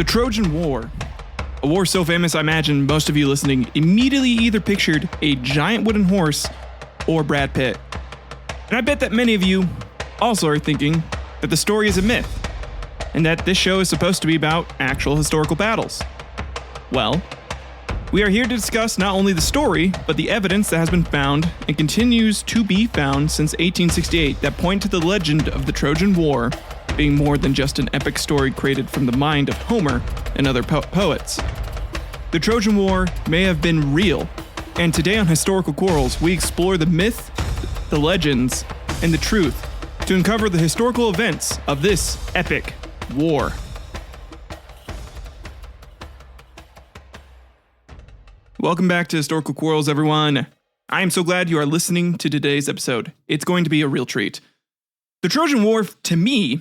The Trojan War. A war so famous, I imagine most of you listening immediately either pictured a giant wooden horse or Brad Pitt. And I bet that many of you also are thinking that the story is a myth, and that this show is supposed to be about actual historical battles. Well, we are here to discuss not only the story, but the evidence that has been found and continues to be found since 1868 that point to the legend of the Trojan War being more than just an epic story created from the mind of Homer and other poets. The Trojan War may have been real, and today on Historical Quarrels, we explore the myth, the legends, and the truth to uncover the historical events of this epic war. Welcome back to Historical Quarrels, everyone. I am so glad you are listening to today's episode. It's going to be a real treat. The Trojan War, to me,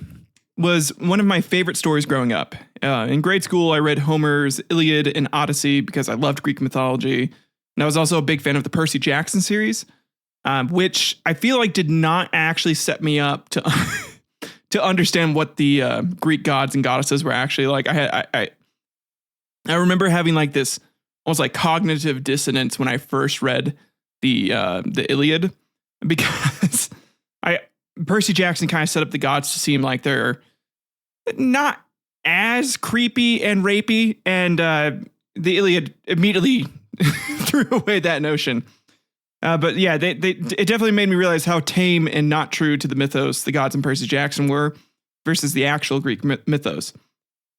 was one of my favorite stories growing up. In grade school, I read Homer's Iliad and Odyssey because I loved Greek mythology. And I was also a big fan of the Percy Jackson series, which I feel like did not actually set me up to to understand what the Greek gods and goddesses were actually like. I remember having like this almost like cognitive dissonance when I first read the Iliad, because Percy Jackson kind of set up the gods to seem like they're not as creepy and rapey, and the Iliad immediately threw away that notion. But yeah, it definitely made me realize how tame and not true to the mythos the gods in Percy Jackson were versus the actual Greek mythos,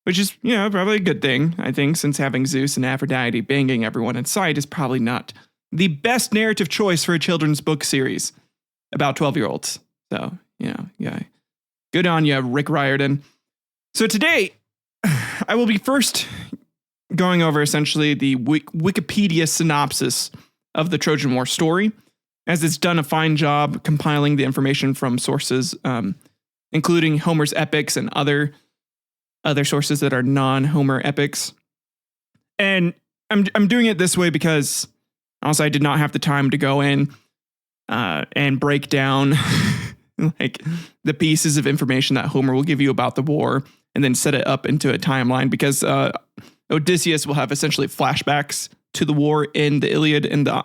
which is, probably a good thing, I think, since having Zeus and Aphrodite banging everyone in sight is probably not the best narrative choice for a children's book series about 12-year-olds. So, yeah. Good on you, Rick Riordan. So today, I will be first going over essentially the Wikipedia synopsis of the Trojan War story, as it's done a fine job compiling the information from sources, including Homer's epics and other sources that are non-Homer epics. And I'm doing it this way because also I did not have the time to go in and break down like the pieces of information that Homer will give you about the war and then set it up into a timeline, because Odysseus will have essentially flashbacks to the war in the Iliad and the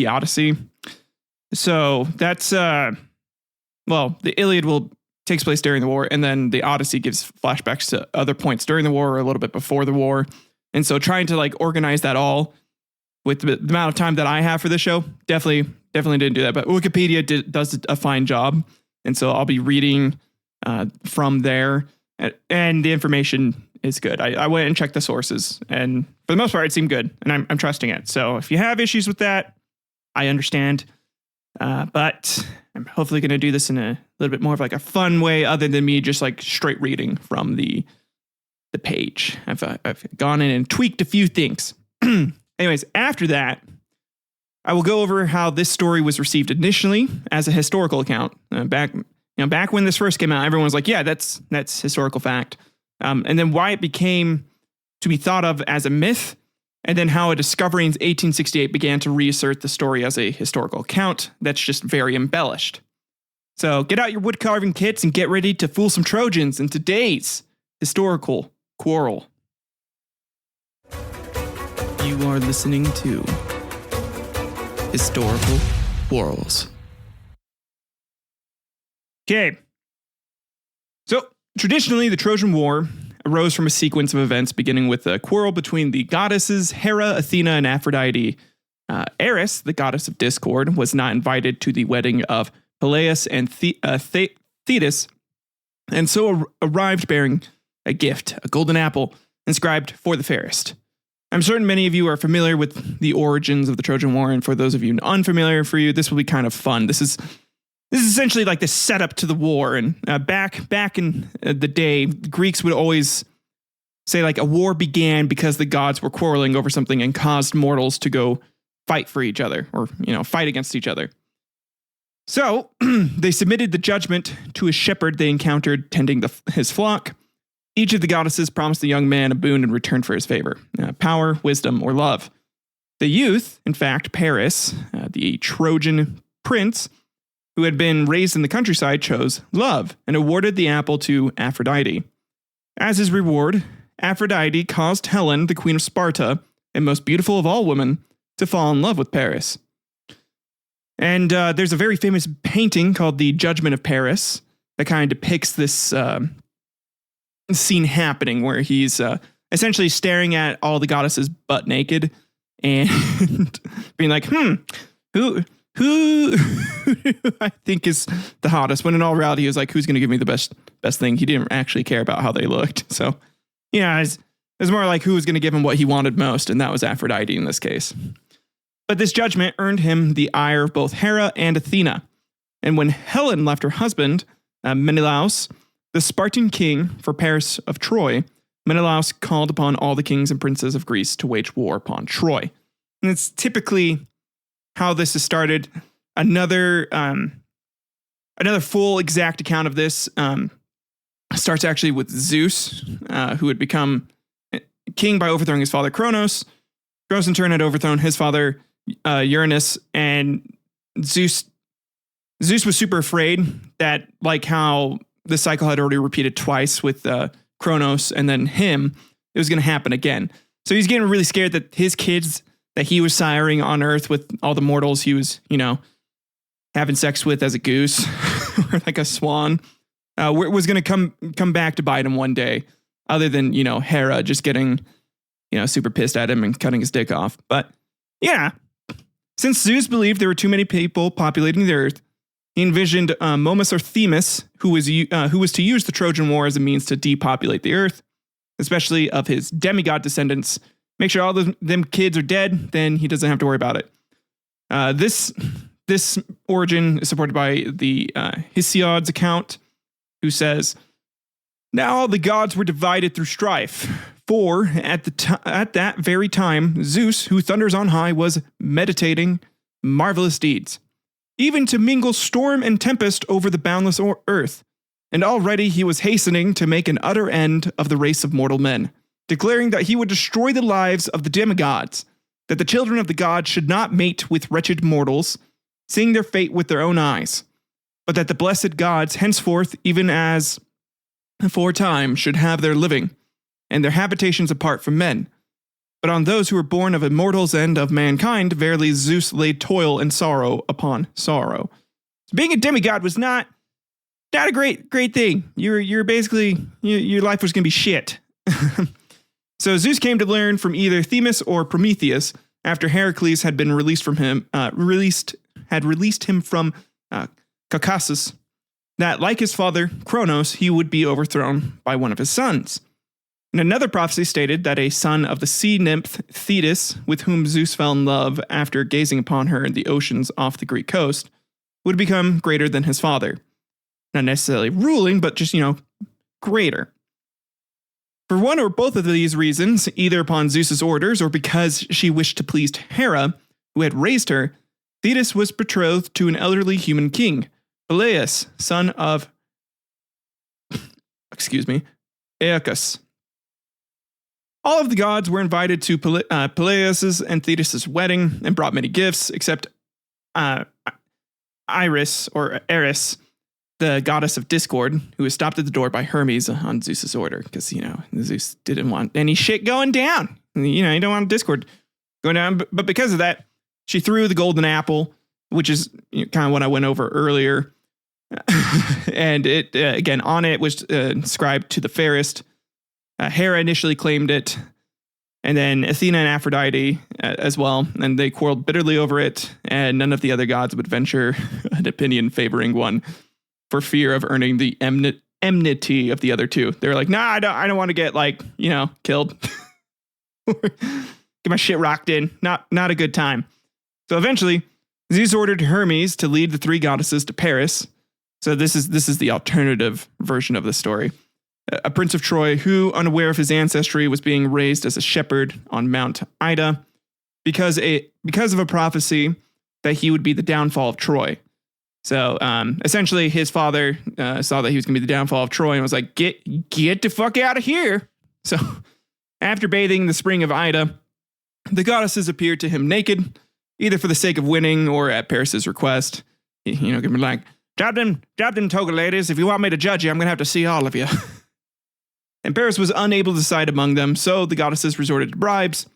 Odyssey. So that's the Iliad takes place during the war, and then the Odyssey gives flashbacks to other points during the war or a little bit before the war. And so trying to like organize that all with the amount of time that I have for this show, definitely didn't do that. But Wikipedia does a fine job. And so I'll be reading from there, and the information is good. I went and checked the sources, and for the most part, it seemed good, and I'm trusting it. So if you have issues with that, I understand. But I'm hopefully going to do this in a little bit more of like a fun way, other than me just like straight reading from the page. I've gone in and tweaked a few things. Anyways, after that, I will go over how this story was received initially as a historical account. Back when this first came out, everyone was like, "Yeah, that's historical fact," and then why it became to be thought of as a myth, and then how a discovery in 1868 began to reassert the story as a historical account that's just very embellished. So get out your wood carving kits and get ready to fool some Trojans in today's historical quarrel. You are listening to Historical Quarrels. Okay. So traditionally, the Trojan War arose from a sequence of events beginning with a quarrel between the goddesses Hera, Athena, and Aphrodite. Eris, the goddess of discord, was not invited to the wedding of Peleus and Thetis, and so arrived bearing a gift, a golden apple, inscribed "For the fairest." I'm certain many of you are familiar with the origins of the Trojan War, and for those of you unfamiliar, for you, this will be kind of fun. This is essentially like the setup to the war. And back in the day, Greeks would always say like a war began because the gods were quarreling over something and caused mortals to go fight for each other, or fight against each other. So they submitted the judgment to a shepherd they encountered tending his flock. Each of the goddesses promised the young man a boon in return for his favor, power, wisdom, or love. The youth, in fact, Paris, the Trojan prince, who had been raised in the countryside, chose love and awarded the apple to Aphrodite. As his reward, Aphrodite caused Helen, the queen of Sparta, and most beautiful of all women, to fall in love with Paris. And there's a very famous painting called The Judgment of Paris that kind of depicts this scene happening where he's essentially staring at all the goddesses butt naked and being like, who I think is the hottest, when in all reality he was like, who's going to give me the best thing? He didn't actually care about how they looked. So yeah, it's more like who was going to give him what he wanted most, and that was Aphrodite in this case. But this judgment earned him the ire of both Hera and Athena. And when Helen left her husband, Menelaus, the Spartan king for Paris of Troy, Menelaus called upon all the kings and princes of Greece to wage war upon Troy. And it's typically how this has started. Another full exact account of this starts actually with Zeus, who had become king by overthrowing his father Kronos. Kronos in turn had overthrown his father Uranus, and Zeus was super afraid that, like how the cycle had already repeated twice with Kronos and then him, it was going to happen again. So he's getting really scared that his kids that he was siring on Earth with all the mortals he was, having sex with as a goose or like a swan, was going to come back to bite him one day, other than, Hera just getting, super pissed at him and cutting his dick off. But yeah, since Zeus believed there were too many people populating the Earth, he envisioned Momus or Themis, who was to use the Trojan War as a means to depopulate the Earth, especially of his demigod descendants. Make sure all them kids are dead, then he doesn't have to worry about it. This origin is supported by the Hesiod's account, who says, "Now all the gods were divided through strife. For at that very time, Zeus, who thunders on high, was meditating marvelous deeds, even to mingle storm and tempest over the boundless earth. And already he was hastening to make an utter end of the race of mortal men, declaring that he would destroy the lives of the demigods, that the children of the gods should not mate with wretched mortals, seeing their fate with their own eyes, but that the blessed gods henceforth, even as aforetime, should have their living, and their habitations apart from men. But on those who were born of immortals and of mankind, verily Zeus laid toil and sorrow upon sorrow." So being a demigod was not a great thing. You're basically, your life was going to be shit. So Zeus came to learn from either Themis or Prometheus after Heracles had been released from him, released him from Caucasus, that like his father Kronos, he would be overthrown by one of his sons. And another prophecy stated that a son of the sea nymph Thetis, with whom Zeus fell in love after gazing upon her in the oceans off the Greek coast, would become greater than his father. Not necessarily ruling, but just, greater. For one or both of these reasons, either upon Zeus's orders or because she wished to please Hera, who had raised her, Thetis was betrothed to an elderly human king, Peleus, son of Aeacus. All of the gods were invited to Peleus' and Thetis' wedding and brought many gifts, except Eris, the goddess of discord, who was stopped at the door by Hermes on Zeus' order, because, Zeus didn't want any shit going down. You don't want discord going down. But because of that, she threw the golden apple, which is kind of what I went over earlier. And it, again, on it was inscribed to the fairest. Hera initially claimed it, and then Athena and Aphrodite as well, and they quarreled bitterly over it, and none of the other gods would venture an opinion favoring one for fear of earning the enmity of the other two. They were like, "Nah, I don't want to get killed, get my shit rocked in. Not a good time." So eventually, Zeus ordered Hermes to lead the three goddesses to Paris. So this is the alternative version of the story. A prince of Troy who, unaware of his ancestry, was being raised as a shepherd on Mount Ida because of a prophecy that he would be the downfall of Troy. So essentially, his father saw that he was going to be the downfall of Troy and was like, get the fuck out of here. So after bathing in the spring of Ida, the goddesses appeared to him naked, either for the sake of winning or at Paris's request. Gonna be like, drop them toga ladies. If you want me to judge you, I'm gonna have to see all of you. And Paris was unable to decide among them, so the goddesses resorted to bribes.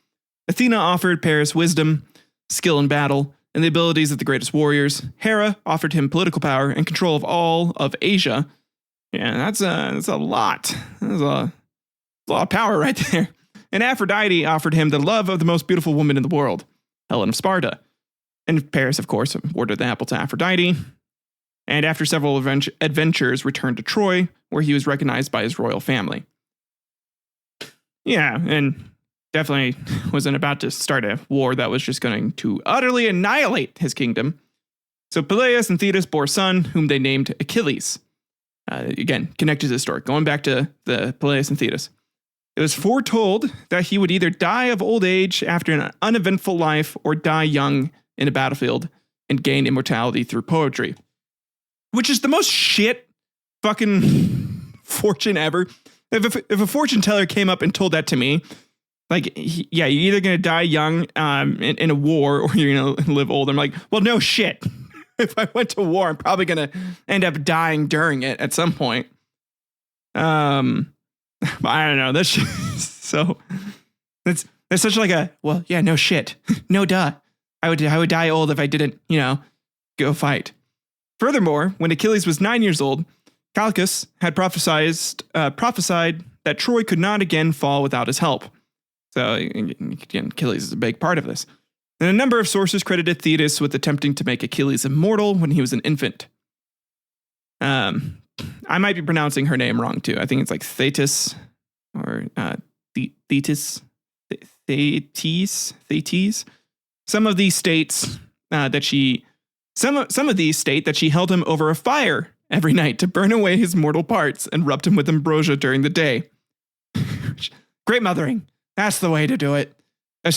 Athena offered Paris wisdom, skill in battle, and the abilities of the greatest warriors. Hera offered him political power and control of all of Asia. Yeah, that's a lot. That's a lot of power right there. And Aphrodite offered him the love of the most beautiful woman in the world, Helen of Sparta. And Paris, of course, awarded the apple to Aphrodite. And after several adventures, returned to Troy, where he was recognized by his royal family. Yeah, and definitely wasn't about to start a war that was just going to utterly annihilate his kingdom. So Peleus and Thetis bore a son, whom they named Achilles. Again, connected to the story, going back to the Peleus and Thetis. It was foretold that he would either die of old age after an uneventful life or die young in a battlefield and gain immortality through poetry. Which is the most shit fucking fortune ever. If a fortune teller came up and told that to me, like, you're either going to die young in a war or you're going to live old. I'm like, well, no shit. If I went to war, I'm probably going to end up dying during it at some point. I don't know. That's so that's such like a, well, yeah, no shit. No duh. I would die old if I didn't, go fight. Furthermore, when Achilles was 9 years old, Calchas had prophesied that Troy could not again fall without his help. So again, Achilles is a big part of this. And a number of sources credited Thetis with attempting to make Achilles immortal when he was an infant. I might be pronouncing her name wrong too. I think it's like Thetis or Thetis. Some of these states that she held him over a fire every night to burn away his mortal parts and rubbed him with ambrosia during the day. Great mothering. That's the way to do it. They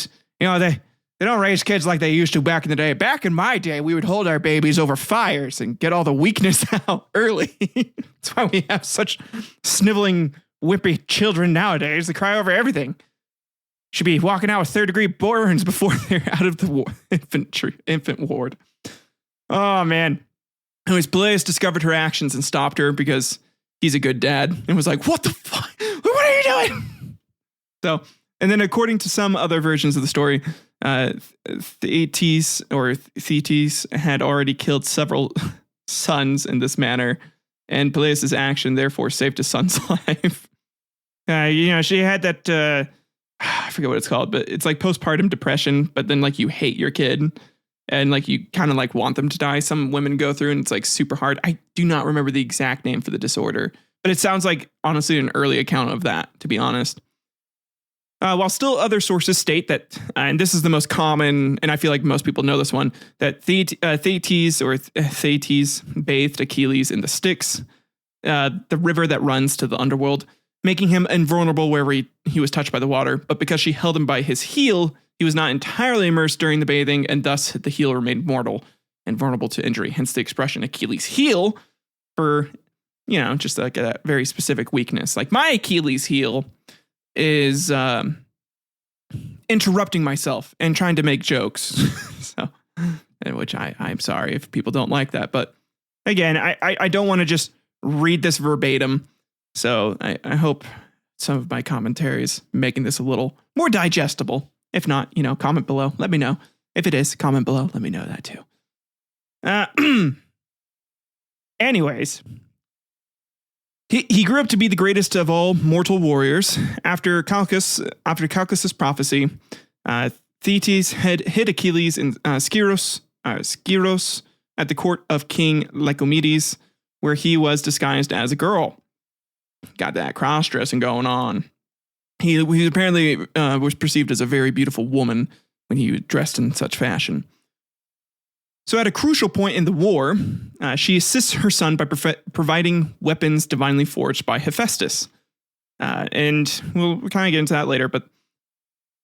don't raise kids like they used to back in the day. Back in my day, we would hold our babies over fires and get all the weakness out early. That's why we have such sniveling, wimpy children nowadays. They cry over everything. Should be walking out with third-degree burns before they're out of the infant ward. Oh, man. Anyways, Peleus discovered her actions and stopped her because he's a good dad and was like, what the fuck? What are you doing? So, and then according to some other versions of the story, Thetis had already killed several sons in this manner, and Peleus' action therefore saved his son's life. She had that, I forget what it's called, but it's like postpartum depression, but then like you hate your kid and like you kind of like want them to die. Some women go through and it's like super hard. I do not remember the exact name for the disorder, but it sounds like honestly an early account of that, to be honest. While still other sources state that, and this is the most common, and I feel like most people know this one, that Thetis bathed Achilles in the Styx, the river that runs to the underworld, making him invulnerable wherever he was touched by the water. But because she held him by his heel, he was not entirely immersed during the bathing, and thus the heel remained mortal and vulnerable to injury. Hence the expression Achilles' heel for, just like a very specific weakness. Like my Achilles' heel is interrupting myself and trying to make jokes. So, which I'm sorry if people don't like that. But again, I don't want to just read this verbatim. So I hope some of my commentaries making this a little more digestible. If not, comment below. Let me know. If it is, comment below. Let me know that too. Anyways, he grew up to be the greatest of all mortal warriors. After Calchas' prophecy, Thetis had hid Achilles in Skyros at the court of King Lycomedes, where he was disguised as a girl. Got that cross-dressing going on. He apparently was perceived as a very beautiful woman when he was dressed in such fashion. So at a crucial point in the war, she assists her son by providing weapons divinely forged by Hephaestus. And we'll kind of get into that later. But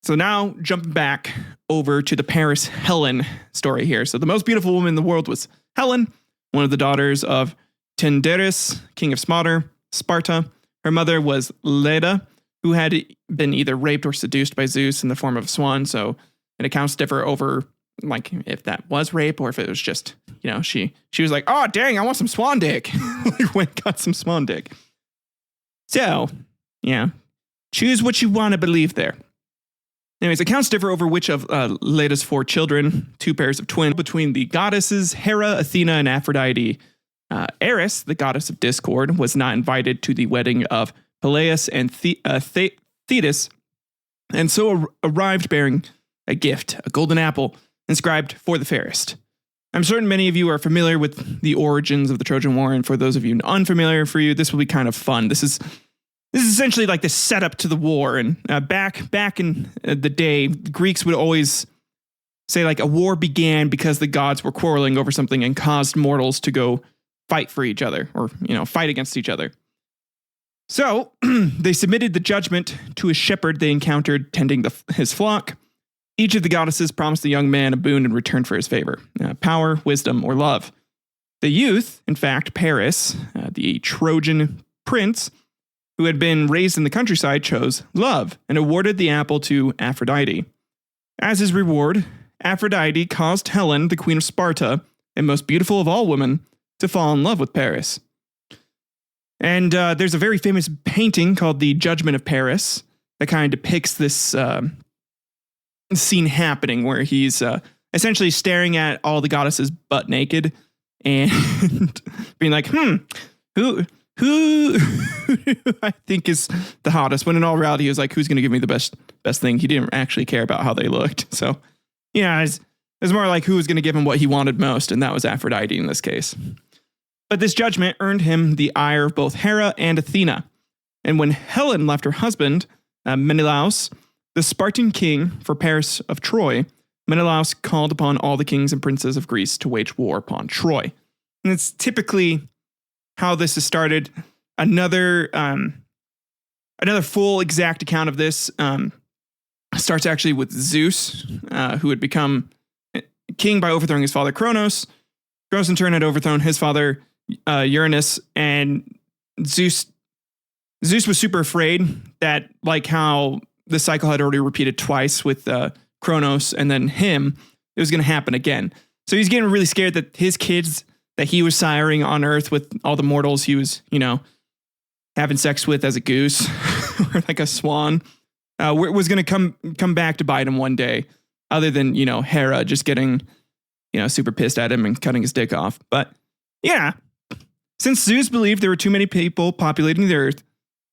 so now jumping back over to the Paris Helen story here. So the most beautiful woman in the world was Helen, one of the daughters of Tyndareus, king of Sparta. Her mother was Leda, who had been either raped or seduced by Zeus in the form of a swan. So, and accounts differ over like if that was rape or if it was just, she was like, oh, dang, I want some swan dick. Went and got some swan dick. So, choose what you want to believe there. Anyways, accounts differ over which of Leda's 4 children, 2 pairs of twins, between the goddesses Hera, Athena, and Aphrodite. Eris, the goddess of discord, was not invited to the wedding of Peleus and Thetis, and so arrived bearing a gift, a golden apple, inscribed for the fairest. I'm certain many of you are familiar with the origins of the Trojan War, and for those of you unfamiliar, for you, this will be kind of fun. This is essentially like the setup to the war, and back in the day, Greeks would always say like a war began because the gods were quarreling over something and caused mortals to go fight for each other, or fight against each other. So they submitted the judgment to a shepherd they encountered tending his flock. Each of the goddesses promised the young man a boon in return for his favor, power, wisdom, or love. The youth, in fact, Paris, the Trojan prince, who had been raised in the countryside, chose love and awarded the apple to Aphrodite. As his reward, Aphrodite caused Helen, the queen of Sparta, and most beautiful of all women, to fall in love with Paris. And there's a very famous painting called The Judgment of Paris that kind of depicts this scene happening where he's essentially staring at all the goddesses butt naked and being like, who I think is the hottest, when in all reality he was like, who's going to give me the best thing? He didn't actually care about how they looked. So it's more like who was going to give him what he wanted most, and that was Aphrodite in this case. But this judgment earned him the ire of both Hera and Athena. And when Helen left her husband, Menelaus, the Spartan king for Paris of Troy, Menelaus called upon all the kings and princes of Greece to wage war upon Troy. And it's typically how this has started. Another full exact account of this starts actually with Zeus, who had become king by overthrowing his father Kronos. Kronos in turn had overthrown his father Uranus, and Zeus was super afraid that, like how the cycle had already repeated twice with Kronos and then him, it was going to happen again. So he's getting really scared that his kids that he was siring on Earth with all the mortals he was, having sex with as a goose or like a swan, was going to come back to bite him one day, other than, Hera just getting, super pissed at him and cutting his dick off. But yeah, since Zeus believed there were too many people populating the Earth,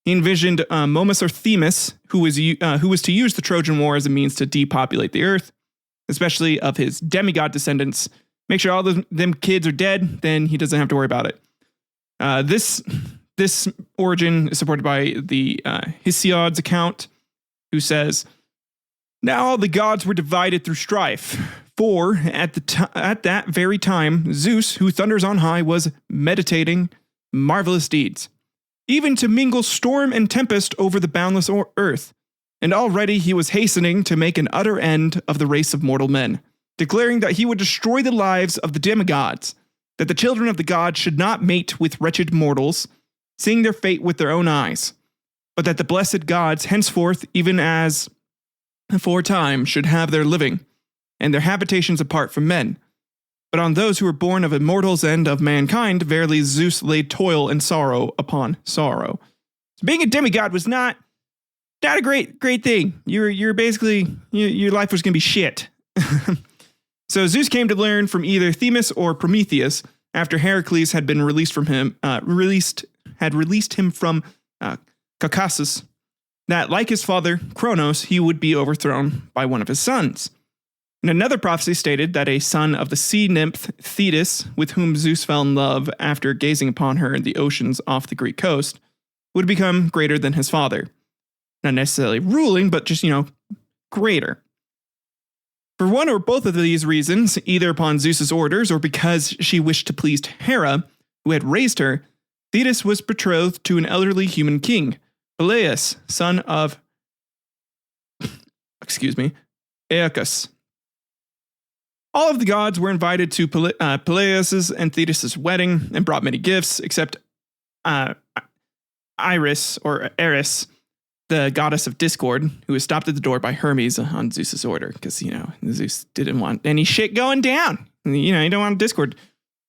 he envisioned Momus or Themis, who was to use the Trojan War as a means to depopulate the Earth, especially of his demigod descendants. Make sure all them kids are dead, then he doesn't have to worry about it. This origin is supported by the Hesiod's account, who says, "Now all the gods were divided through strife. For at that very time, Zeus, who thunders on high, was meditating marvelous deeds, even to mingle storm and tempest over the boundless earth. And already he was hastening to make an utter end of the race of mortal men, declaring that he would destroy the lives of the demigods, that the children of the gods should not mate with wretched mortals, seeing their fate with their own eyes, but that the blessed gods henceforth, even as aforetime, should have their living, and their habitations apart from men. But on those who were born of immortals and of mankind, verily Zeus laid toil and sorrow upon sorrow." So being a demigod was not a great thing. You're basically, your life was going to be shit. So Zeus came to learn from either Themis or Prometheus after Heracles had been released him from Caucasus, that like his father Kronos, he would be overthrown by one of his sons. And another prophecy stated that a son of the sea nymph Thetis, with whom Zeus fell in love after gazing upon her in the oceans off the Greek coast, would become greater than his father. Not necessarily ruling, but just, greater. For one or both of these reasons, either upon Zeus's orders or because she wished to please Hera, who had raised her, Thetis was betrothed to an elderly human king, Peleus, son of Aeacus. All of the gods were invited to Peleus' and Thetis' wedding and brought many gifts, except Eris, the goddess of discord, who was stopped at the door by Hermes on Zeus's order, because, Zeus didn't want any shit going down. You don't want discord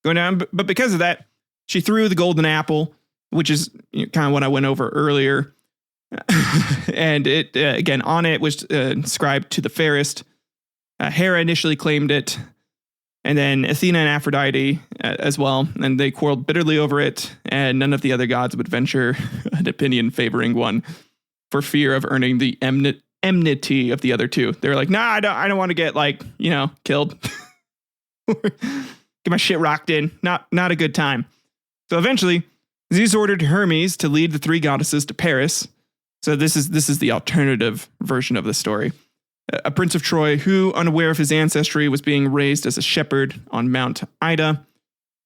going down. But because of that, she threw the golden apple, which is kind of what I went over earlier. And it, again, on it was inscribed to the fairest. Hera initially claimed it, and then Athena and Aphrodite as well. And they quarreled bitterly over it, and none of the other gods would venture an opinion favoring one for fear of earning the enmity of the other two. They were like, nah, I don't want to get killed. Get my shit rocked in. Not a good time. So eventually, Zeus ordered Hermes to lead the three goddesses to Paris. So this is the alternative version of the story. A prince of Troy who, unaware of his ancestry, was being raised as a shepherd on Mount Ida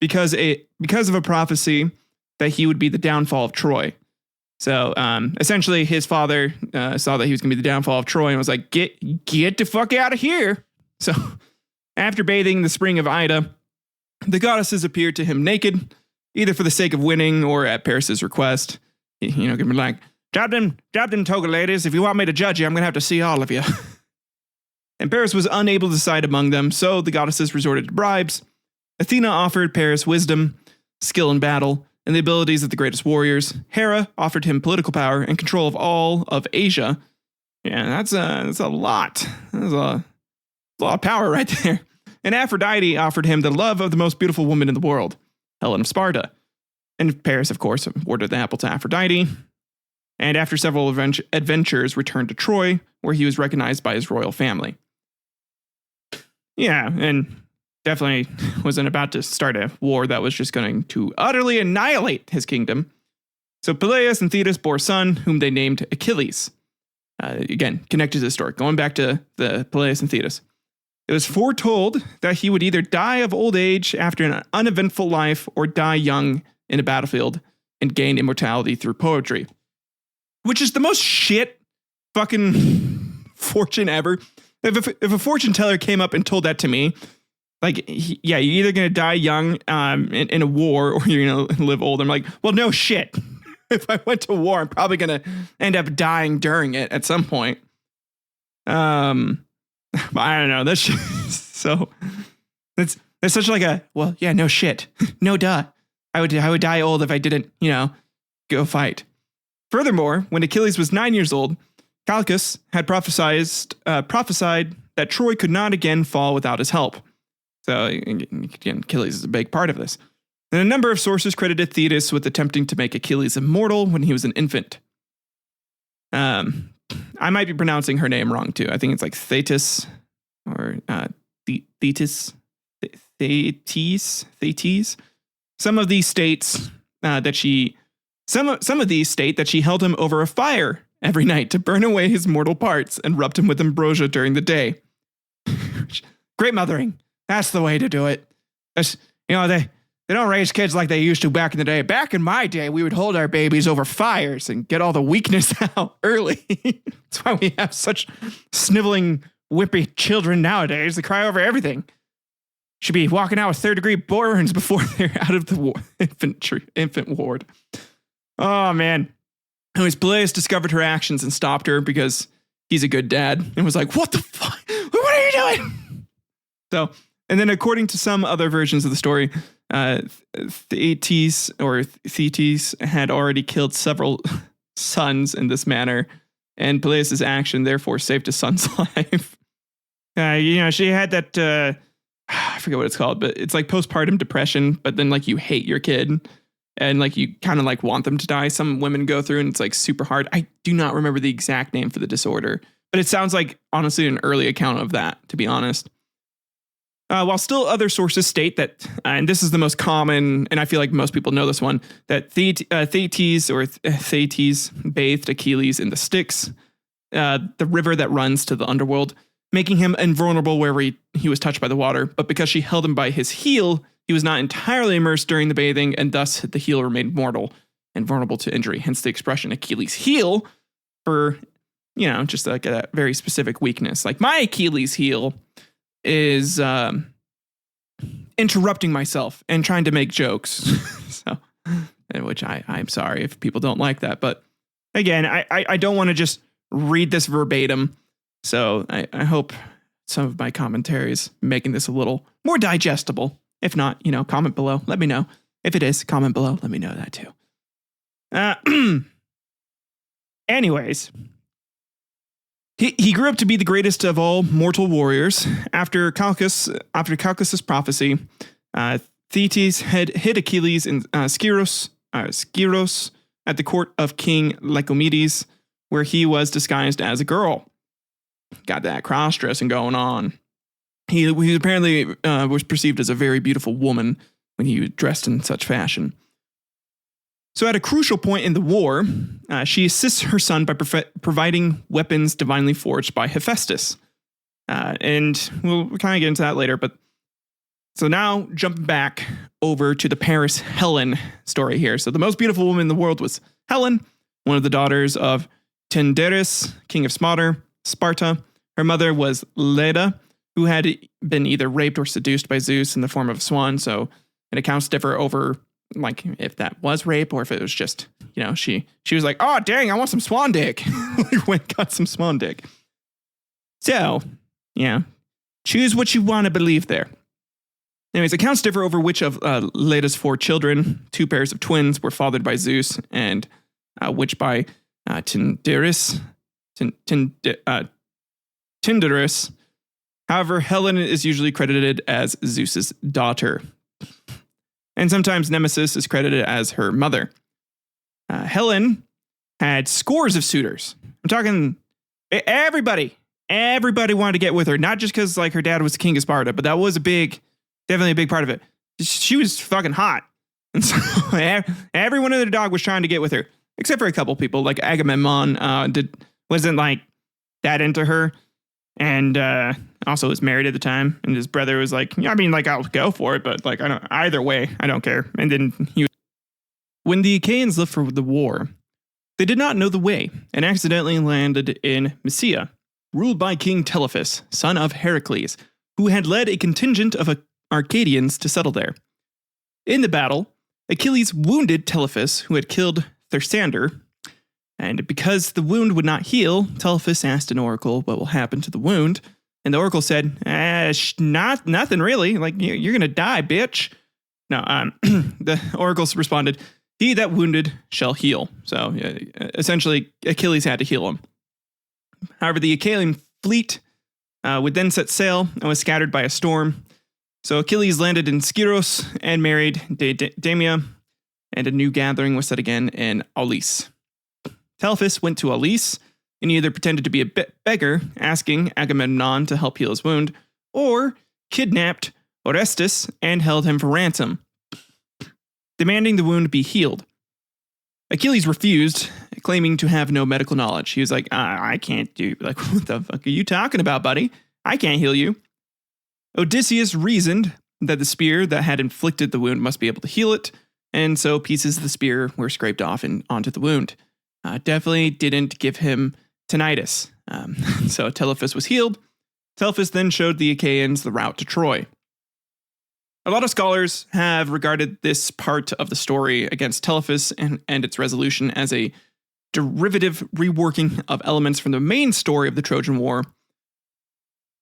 because of a prophecy that he would be the downfall of Troy. So essentially, his father saw that he was going to be the downfall of Troy and was like, get the fuck out of here. So after bathing in the spring of Ida, the goddesses appeared to him naked, either for the sake of winning or at Paris's request. Give me like, drop them toga ladies. If you want me to judge you, I'm going to have to see all of you. And Paris was unable to decide among them, so the goddesses resorted to bribes. Athena offered Paris wisdom, skill in battle, and the abilities of the greatest warriors. Hera offered him political power and control of all of Asia. Yeah, that's a lot. That's a lot of power right there. And Aphrodite offered him the love of the most beautiful woman in the world, Helen of Sparta. And Paris, of course, awarded the apple to Aphrodite. And after several adventures, returned to Troy, where he was recognized by his royal family. Yeah, and definitely wasn't about to start a war that was just going to utterly annihilate his kingdom. So Peleus and Thetis bore a son, whom they named Achilles. Again, connected to the story, going back to the Peleus and Thetis. It was foretold that he would either die of old age after an uneventful life or die young in a battlefield and gain immortality through poetry. Which is the most shit fucking fortune ever. If a fortune teller came up and told that to me, like, you're either going to die young in a war or you're going to live old. I'm like, well, no shit. If I went to war, I'm probably going to end up dying during it at some point. I don't know. That's so. That's such like a, well, yeah, no shit, no duh. I would die old if I didn't, go fight. Furthermore, when Achilles was 9 years old, Calchas had prophesied that Troy could not again fall without his help. So again, Achilles is a big part of this. And a number of sources credited Thetis with attempting to make Achilles immortal when he was an infant. I might be pronouncing her name wrong too. I think it's like Thetis or Thetis. Some of these states that she held him over a fire every night to burn away his mortal parts and rubbed him with ambrosia during the day. Great mothering. That's the way to do it. They don't raise kids like they used to back in the day. Back in my day, we would hold our babies over fires and get all the weakness out early. That's why we have such sniveling, whippy children nowadays. They cry over everything. Should be walking out with third-degree burns before they're out of the infant ward. Oh, man. Anyways, Peleus discovered her actions and stopped her because he's a good dad and was like, what the fuck? What are you doing? So, and then according to some other versions of the story, Thetis had already killed several sons in this manner, and Peleus' action therefore saved his son's life. She had that, I forget what it's called, but it's like postpartum depression, but then like you hate your kid. And like you kind of like want them to die. Some women go through and it's like super hard. I do not remember the exact name for the disorder, but it sounds like honestly an early account of that, to be honest. While still other sources state that, and this is the most common, and I feel like most people know this one, that Thetis bathed Achilles in the Styx, the river that runs to the underworld, making him invulnerable wherever he was touched by the water. But because she held him by his heel, he was not entirely immersed during the bathing, and thus the heel remained mortal and vulnerable to injury. Hence the expression Achilles' heel for, just like a very specific weakness. Like my Achilles' heel is interrupting myself and trying to make jokes. So, which I'm sorry if people don't like that, but again, I don't want to just read this verbatim. So I hope some of my commentary is making this a little more digestible. If not, comment below. Let me know. If it is, comment below. Let me know that too. Anyways, he grew up to be the greatest of all mortal warriors. After Calchas' prophecy, Thetis had hid Achilles in Skyros at the court of King Lycomedes, where he was disguised as a girl. Got that cross-dressing going on. He apparently was perceived as a very beautiful woman when he was dressed in such fashion. So at a crucial point in the war, she assists her son by providing weapons divinely forged by Hephaestus. And we'll kind of get into that later. But so now jumping back over to the Paris Helen story here. So the most beautiful woman in the world was Helen, one of the daughters of Tyndareus, king of Sparta. Her mother was Leda, who had been either raped or seduced by Zeus in the form of a swan. So and accounts differ over like if that was rape or if it was just, she was like, oh, dang, I want some swan dick. Went got some swan dick. So, yeah, choose what you want to believe there. Anyways, accounts differ over which of Leda's 4 children, 2 pairs of twins, were fathered by Zeus and which by Tyndareus. However, Helen is usually credited as Zeus's daughter. And sometimes Nemesis is credited as her mother. Helen had scores of suitors. I'm talking everybody. Everybody wanted to get with her, not just because like her dad was the king of Sparta, but that was definitely a big part of it. She was fucking hot. And so everyone and their dog was trying to get with her, except for a couple people like Agamemnon wasn't like that into her. And also was married at the time, and his brother was like, I'll go for it, but like, either way, I don't care. And then when the Achaeans left for the war, they did not know the way and accidentally landed in Mysia, ruled by King Telephus, son of Heracles, who had led a contingent of Arcadians to settle there. In the battle, Achilles wounded Telephus, who had killed Thersander. And because the wound would not heal, Telephus asked an oracle what will happen to the wound. And the oracle said, nothing really. Like, you're going to die, bitch. No, the oracles responded, he that wounded shall heal. So essentially, Achilles had to heal him. However, the Achaean fleet would then set sail and was scattered by a storm. So Achilles landed in Skyros and married Damia, and a new gathering was set again in Aulis. Telephus went to Aulis and either pretended to be a beggar, asking Agamemnon to help heal his wound, or kidnapped Orestes and held him for ransom, demanding the wound be healed. Achilles refused, claiming to have no medical knowledge. He was like, I can't do, like, what the fuck are you talking about, buddy? I can't heal you. Odysseus reasoned that the spear that had inflicted the wound must be able to heal it, and so pieces of the spear were scraped off and onto the wound. Definitely didn't give him tinnitus. So Telephus was healed. Telephus then showed the Achaeans the route to Troy. A lot of scholars have regarded this part of the story against Telephus and its resolution as a derivative reworking of elements from the main story of the Trojan War.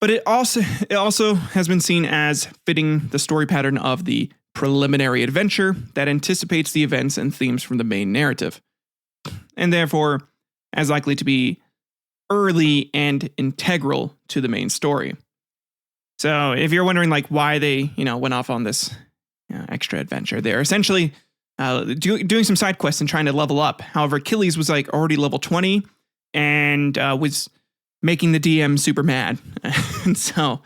But it also has been seen as fitting the story pattern of the preliminary adventure that anticipates the events and themes from the main narrative, and therefore as likely to be early and integral to the main story. So if you're wondering like why they, went off on this extra adventure, they're essentially doing some side quests and trying to level up. However, Achilles was like already level 20 and was making the DM super mad. And so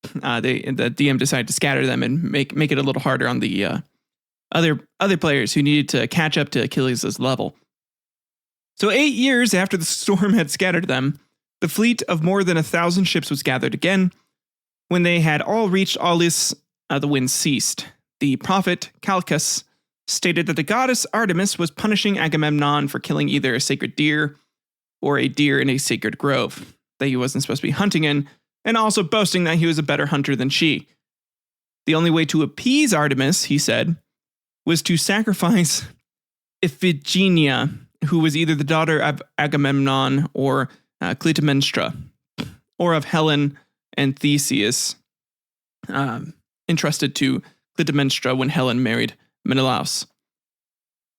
the DM decided to scatter them and make it a little harder on the other players who needed to catch up to Achilles' level. So 8 years after the storm had scattered them, the fleet of more than 1,000 ships was gathered again. When they had all reached Aulis, the wind ceased. The prophet Calchas stated that the goddess Artemis was punishing Agamemnon for killing either a sacred deer or a deer in a sacred grove that he wasn't supposed to be hunting in, and also boasting that he was a better hunter than she. The only way to appease Artemis, he said, was to sacrifice Iphigenia, who was either the daughter of Agamemnon or Clytemnestra, or of Helen and Theseus, entrusted to Clytemnestra when Helen married Menelaus.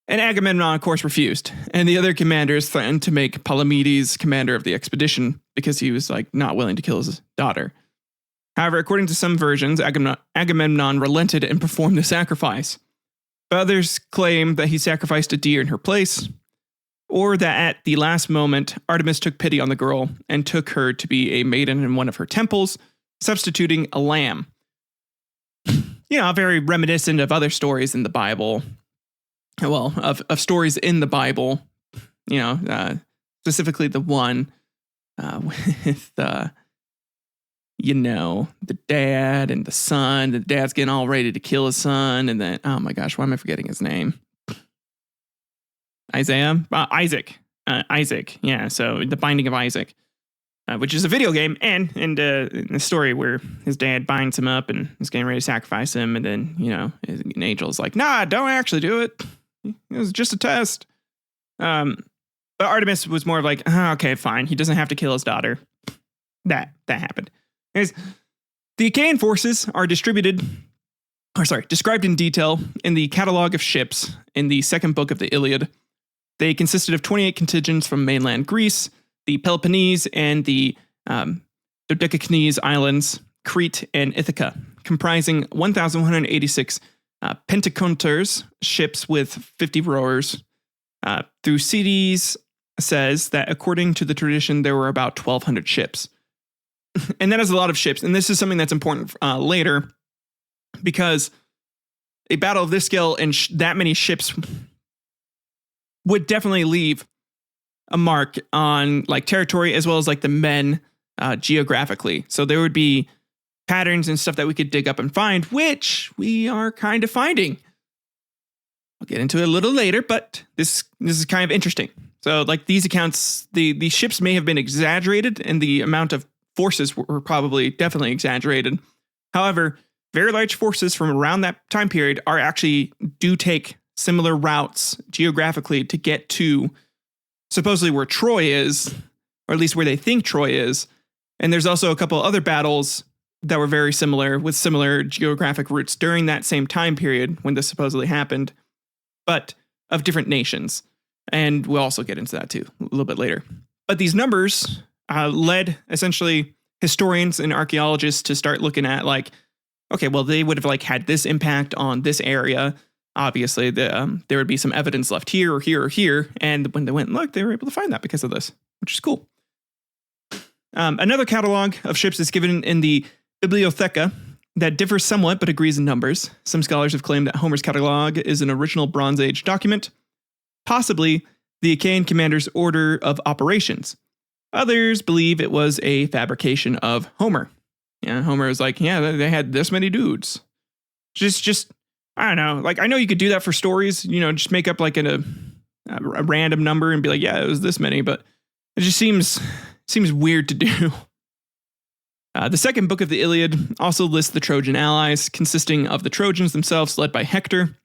And Agamemnon, of course, refused, and the other commanders threatened to make Palamedes commander of the expedition because he was not willing to kill his daughter. However, according to some versions, Agamemnon relented and performed the sacrifice. But others claim that he sacrificed a deer in her place, or that at the last moment, Artemis took pity on the girl and took her to be a maiden in one of her temples, substituting a lamb. Very reminiscent of other stories in the Bible. Well, of stories in the Bible, specifically the one with, the dad and the son. The dad's getting all ready to kill his son. And then, oh my gosh, why am I forgetting his name? Isaac. Yeah, so The Binding of Isaac, which is a video game and in the story where his dad binds him up and is getting ready to sacrifice him. And then, an angel's like, nah, don't actually do it. It was just a test. But Artemis was more of like, okay, fine. He doesn't have to kill his daughter. That happened. Anyways, the Achaean forces are described in detail in the catalog of ships in the second book of the Iliad. They consisted of 28 contingents from mainland Greece, the Peloponnese, and the Dodecanese Islands, Crete, and Ithaca, comprising 1,186 pentaconters, ships with 50 rowers. Thucydides says that according to the tradition, there were about 1,200 ships. And that is a lot of ships. And this is something that's important later, because a battle of this scale and that many ships would definitely leave a mark on territory as well as the men geographically. So there would be patterns and stuff that we could dig up and find, which we are kind of finding. I'll get into it a little later, but this is kind of interesting. So these accounts, the ships may have been exaggerated and the amount of forces were probably definitely exaggerated. However, very large forces from around that time period do take similar routes geographically to get to supposedly where Troy is, or at least where they think Troy is. And there's also a couple other battles that were very similar with similar geographic routes during that same time period when this supposedly happened, but of different nations. And we'll also get into that too a little bit later. But these numbers led essentially historians and archaeologists to start looking at okay, well, they would have had this impact on this area. Obviously, there would be some evidence left here or here or here. And when they went and looked, they were able to find that because of this, which is cool. Another catalog of ships is given in the Bibliotheca that differs somewhat but agrees in numbers. Some scholars have claimed that Homer's catalog is an original Bronze Age document, possibly the Achaean commander's order of operations. Others believe it was a fabrication of Homer. Yeah, Homer was they had this many dudes. Just I don't know. I know you could do that for stories, just make up a random number and be it was this many, but it just seems weird to do. The second book of the Iliad also lists the Trojan allies, consisting of the Trojans themselves, led by Hector,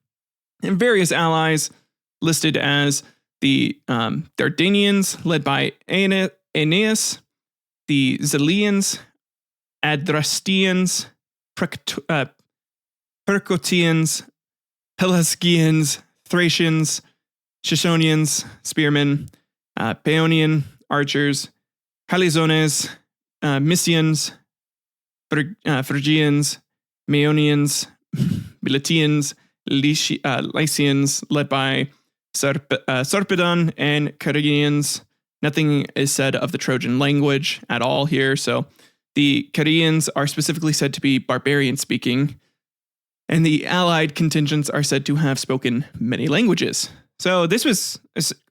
and various allies listed as the Dardanians, led by Aeneas, the Zelians, Adrastians, Percotians, Pelasgians, Thracians, Shishonians, spearmen, Paeonian archers, Halizones, Mysians, Phrygians, Maeonians, Miletians, Lycians, led by Sarpedon, and Carians. Nothing is said of the Trojan language at all here, so the Carians are specifically said to be barbarian-speaking, and the allied contingents are said to have spoken many languages. So this was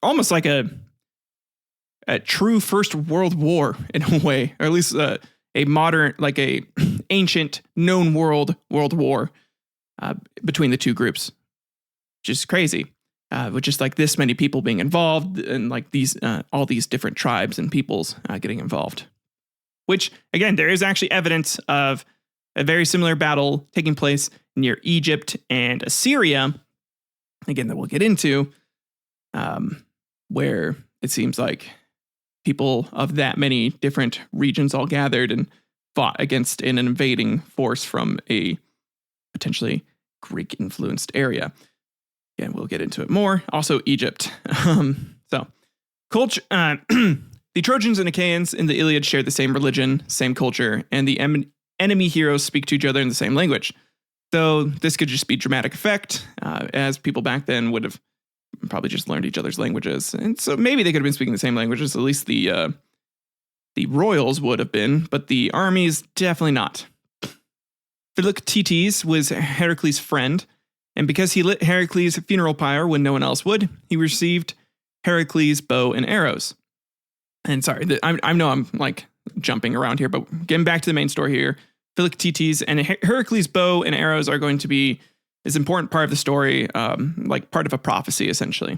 almost like a true First World War in a way, or at least a modern, a ancient known world war between the two groups, which is crazy. With just this many people being involved and these all these different tribes and peoples getting involved. Which, again, there is actually evidence of a very similar battle taking place near Egypt and Assyria, again, that we'll get into. where it seems like people of that many different regions all gathered and fought against an invading force from a potentially Greek-influenced area. Again, we'll get into it more. Also, Egypt. Culture. The Trojans and Achaeans in the Iliad share the same religion, same culture, and the enemy heroes speak to each other in the same language. Though this could just be dramatic effect, as people back then would have probably just learned each other's languages, and so maybe they could have been speaking the same languages. At least the royals would have been, but the armies definitely not. Philoctetes was Heracles' friend, and because he lit Heracles' funeral pyre when no one else would, he received Heracles' bow and arrows. And sorry, I know I'm like jumping around here, but getting back to the main story here, Philoctetes and Heracles' bow and arrows are going to be this important part of the story, like part of a prophecy, essentially.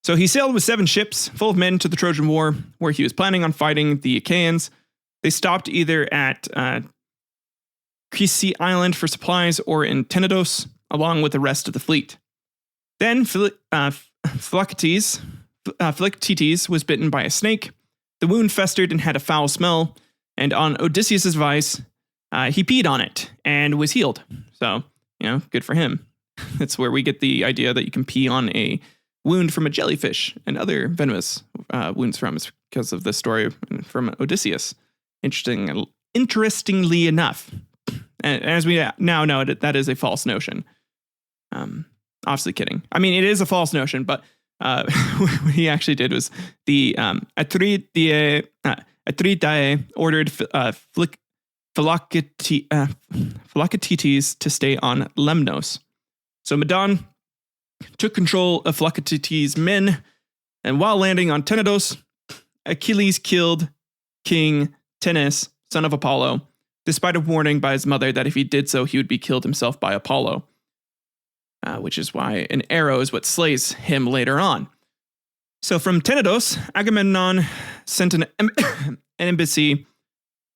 So he sailed with 7 ships full of men to the Trojan War, where he was planning on fighting the Achaeans. They stopped either at Chrysi Island for supplies or in Tenedos, along with the rest of the fleet. Then Philoctetes was bitten by a snake. The wound festered and had a foul smell, and on Odysseus' advice, he peed on it and was healed. So, good for him. That's where we get the idea that you can pee on a wound from a jellyfish and other venomous wounds from, is because of this story from Odysseus. Interestingly enough, and as we now know, that is a false notion. Obviously kidding. I mean, it is a false notion, but what he actually did was the Atridae ordered Philoctetes to stay on Lemnos. So Medon took control of Philoctetes' men, and while landing on Tenedos, Achilles killed King Tennes, son of Apollo, despite a warning by his mother that if he did so, he would be killed himself by Apollo. Which is why an arrow is what slays him later on. So from Tenedos, Agamemnon sent an embassy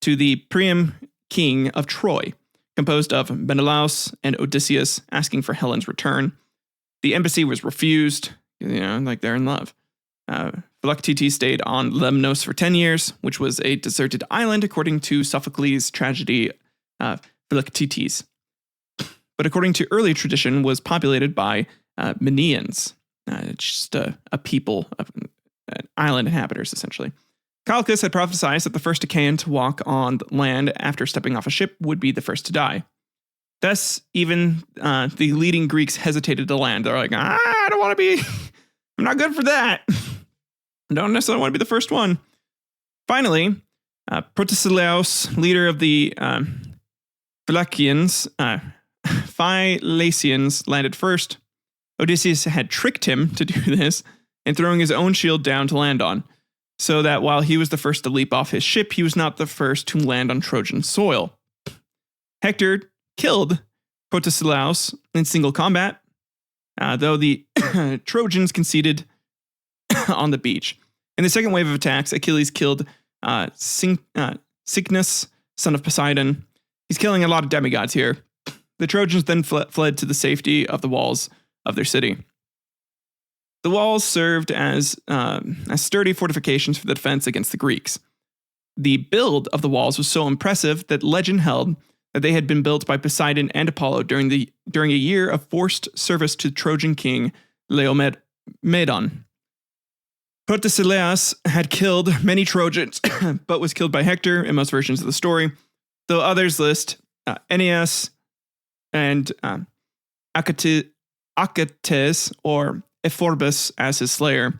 to the Priam king of Troy, composed of Menelaus and Odysseus, asking for Helen's return. The embassy was refused, like they're in love. Philoctetes stayed on Lemnos for 10 years, which was a deserted island, according to Sophocles' tragedy Philoctetes. But according to early tradition, was populated by Menians, just a people, island inhabitants, essentially. Calchas had prophesied that the first Achaean to walk on land after stepping off a ship would be the first to die. Thus, even the leading Greeks hesitated to land. They're like, I don't want to be, I'm not good for that. I don't necessarily want to be the first one. Finally, Protesilaus, leader of the Phylacians, landed first. Odysseus had tricked him to do this and throwing his own shield down to land on, so that while he was the first to leap off his ship, he was not the first to land on Trojan soil. Hector killed Protesilaus in single combat, though the Trojans conceded on the beach. In the second wave of attacks, Achilles killed Cycnus, son of Poseidon. He's killing a lot of demigods here. The Trojans then fled to the safety of the walls of their city. The walls served as sturdy fortifications for the defense against the Greeks. The build of the walls was so impressive that legend held that they had been built by Poseidon and Apollo during a year of forced service to Trojan king Laomedon. Protesilaus had killed many Trojans, but was killed by Hector in most versions of the story, though others list Aeneas and Achates or Ephorbus as his slayer.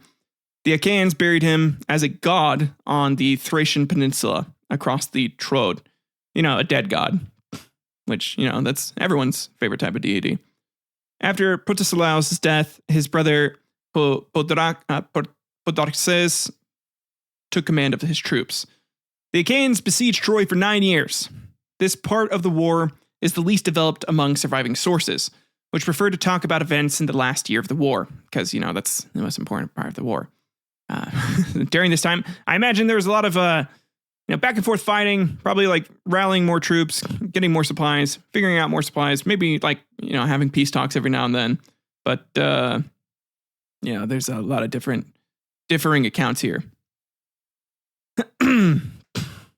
The Achaeans buried him as a god on the Thracian peninsula across the Troad. A dead god, which, that's everyone's favorite type of deity. After Protesilaus' death, his brother Podarces took command of his troops. The Achaeans besieged Troy for 9 years. This part of the war is the least developed among surviving sources, which prefer to talk about events in the last year of the war, because, that's the most important part of the war. During this time, I imagine there was a lot of, back and forth fighting, probably like rallying more troops, getting more supplies, figuring out more supplies, maybe having peace talks every now and then. But, there's a lot of differing accounts here.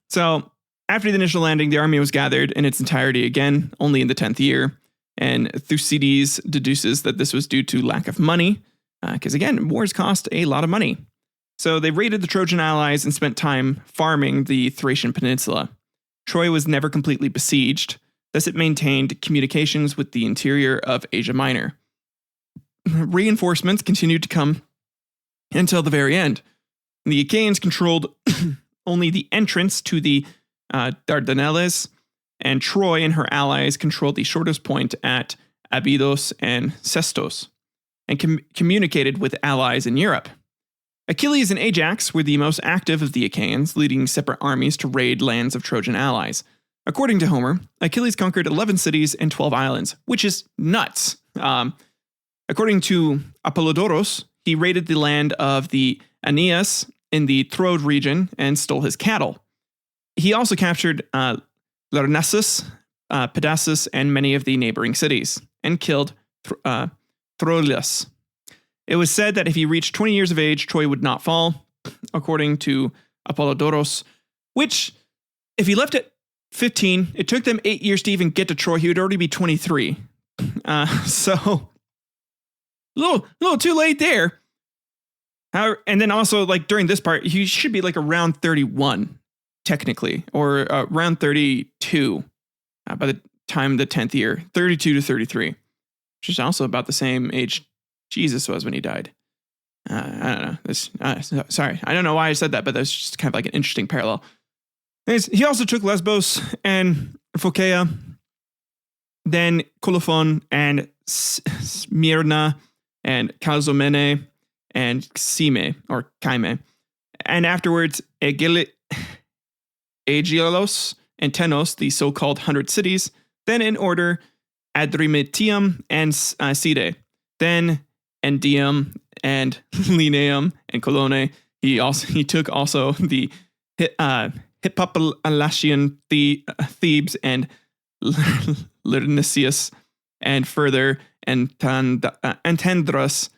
So after the initial landing, the army was gathered in its entirety again, only in the 10th year. And Thucydides deduces that this was due to lack of money, because again, wars cost a lot of money. So they raided the Trojan allies and spent time farming the Thracian peninsula. Troy was never completely besieged, thus it maintained communications with the interior of Asia Minor. Reinforcements continued to come until the very end. The Achaeans controlled only the entrance to the Dardanelles, and Troy and her allies controlled the shortest point at Abydos and Sestos, and communicated with allies in Europe. Achilles and Ajax were the most active of the Achaeans, leading separate armies to raid lands of Trojan allies. According to Homer, Achilles conquered 11 cities and 12 islands, which is nuts. According to Apollodorus, he raided the land of the Aeneas in the Troad region and stole his cattle. He also captured Lyrnessus, Pedasus, and many of the neighboring cities, and killed Troilus. It was said that if he reached 20 years of age, Troy would not fall, according to Apollodorus, which, if he left at 15, it took them 8 years to even get to Troy. He would already be 23. So, a little too late there. And then also, like, during this part, he should be like around 31, technically, or around 32 by the time of the 10th year, 32 to 33, which is also about the same age Jesus was when he died. I don't know. Sorry, I don't know why I said that, but that's just kind of like an interesting parallel. Anyways, he also took Lesbos and Phocaea, then Colophon and Smyrna and Calzomene and Cyme, or Kyme, and afterwards Aegialos and Tenos, the so-called 100 cities, then in order Adrimitium and Side, then Endium and Lineum and Colone. He took also the Hippopolachian Thebes and Lyrnesius, and further Antandros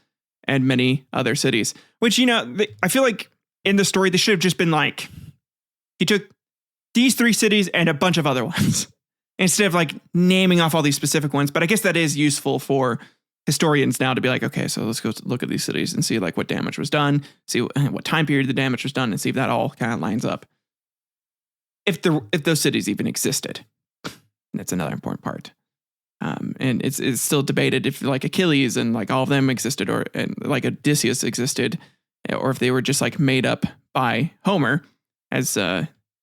and many other cities. Which, I feel like in the story, they should have just been like, he took these 3 cities and a bunch of other ones, instead of like naming off all these specific ones. But I guess that is useful for historians now to be like, okay, so let's go look at these cities and see like what damage was done, see what time period the damage was done, and see if that all kind of lines up. If those cities even existed, that's another important part. And it's still debated if like Achilles and like all of them existed, or and like Odysseus existed, or if they were just like made up by Homer as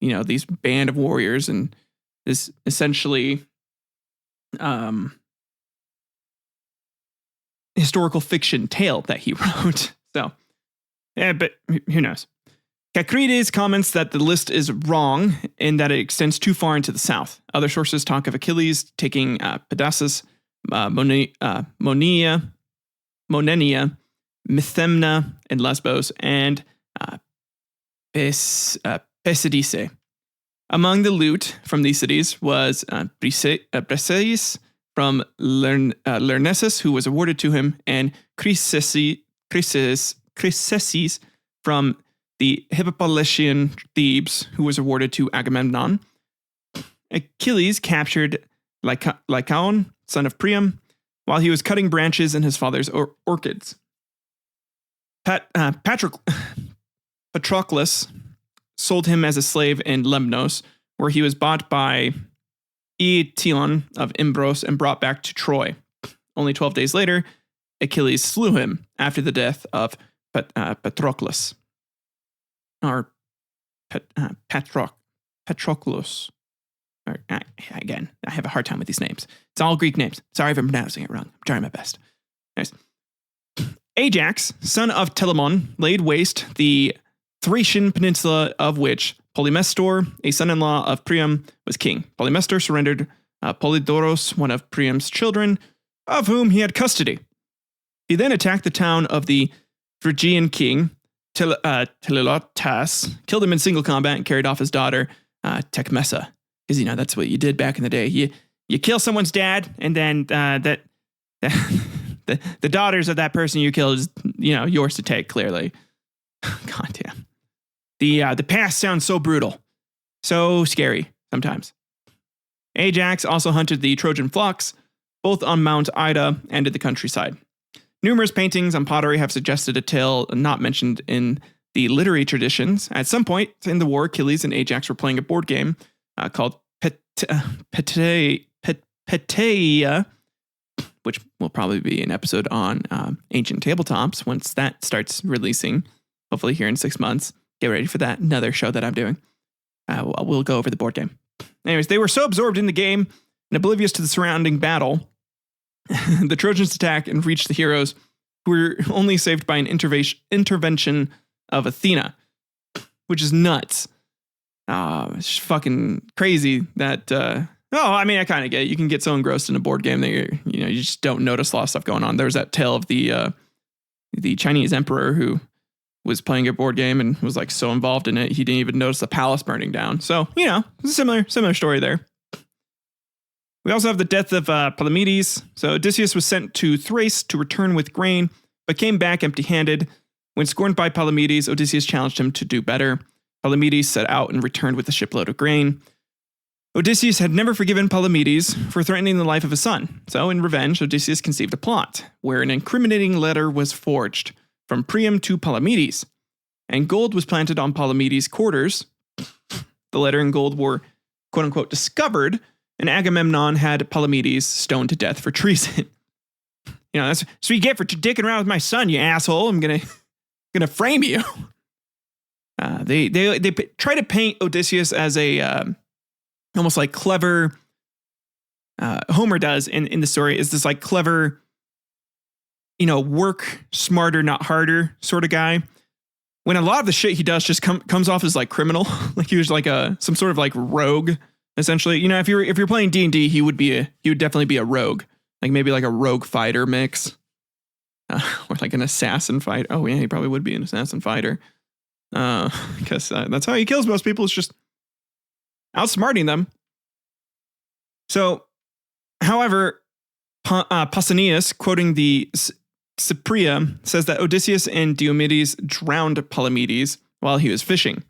these band of warriors and this essentially historical fiction tale that he wrote. So, but who knows? Cacrides comments that the list is wrong in that it extends too far into the south. Other sources talk of Achilles taking Pedasus, Monenia, Methymna, and Lesbos, and Pisidice. Among the loot from these cities was Briseis from Lyrnessus, who was awarded to him, and Chryseis from the Hippopolachian Thebes, who was awarded to Agamemnon. Achilles captured Lycaon, son of Priam, while he was cutting branches in his father's orchards. Patroclus sold him as a slave in Lemnos, where he was bought by Eetion of Imbros and brought back to Troy. Only 12 days later, Achilles slew him after the death of Patroclus. Or Patroclus. Again, I have a hard time with these names. It's all Greek names. Sorry if I'm pronouncing it wrong. I'm trying my best. Nice. Ajax, son of Telamon, laid waste the Thracian peninsula, of which Polymestor, a son-in-law of Priam, was king. Polymestor surrendered Polydoros, one of Priam's children, of whom he had custody. He then attacked the town of the Phrygian king, Telelotas, killed him in single combat, and carried off his daughter, Tecmessa. Because, that's what you did back in the day. You kill someone's dad, and then the daughters of that person you killed is, yours to take, clearly. God damn. The past sounds so brutal. So scary sometimes. Ajax also hunted the Trojan flocks, both on Mount Ida and in the countryside. Numerous paintings on pottery have suggested a tale not mentioned in the literary traditions. At some point in the war, Achilles and Ajax were playing a board game called Peteia, which will probably be an episode on ancient tabletops once that starts releasing, hopefully here in 6 months. Get ready for that. Another show that I'm doing. We'll go over the board game. Anyways, they were so absorbed in the game and oblivious to the surrounding battle, the Trojans attack and reach the heroes, who were only saved by an intervention of Athena, which is nuts. It's fucking crazy that. I kind of get it. You can get so engrossed in a board game that you just don't notice a lot of stuff going on. There was that tale of the Chinese emperor who was playing a board game and was like so involved in it he didn't even notice the palace burning down. So it's a similar story there. We also have the death of Palamedes. So Odysseus was sent to Thrace to return with grain, but came back empty-handed. When scorned by Palamedes, Odysseus challenged him to do better. Palamedes set out and returned with a shipload of grain. Odysseus had never forgiven Palamedes for threatening the life of his son. So in revenge, Odysseus conceived a plot where an incriminating letter was forged from Priam to Palamedes, and gold was planted on Palamedes' quarters. The letter and gold were, quote-unquote, discovered, and Agamemnon had Palamedes stoned to death for treason. That's what you get for dicking around with my son, you asshole. I'm gonna frame you. They try to paint Odysseus as a almost like clever. Homer does in the story is this like clever, work smarter, not harder sort of guy. When a lot of the shit he does just comes off as like criminal, like he was like some sort of like rogue. Essentially, if you're playing D&D, he would definitely be a rogue, like maybe like a rogue fighter mix, or like an assassin fight. Oh yeah, he probably would be an assassin fighter, because that's how he kills most people. It's just outsmarting them. So, however, Pausanias, quoting the Cypria, says that Odysseus and Diomedes drowned Palamedes while he was fishing.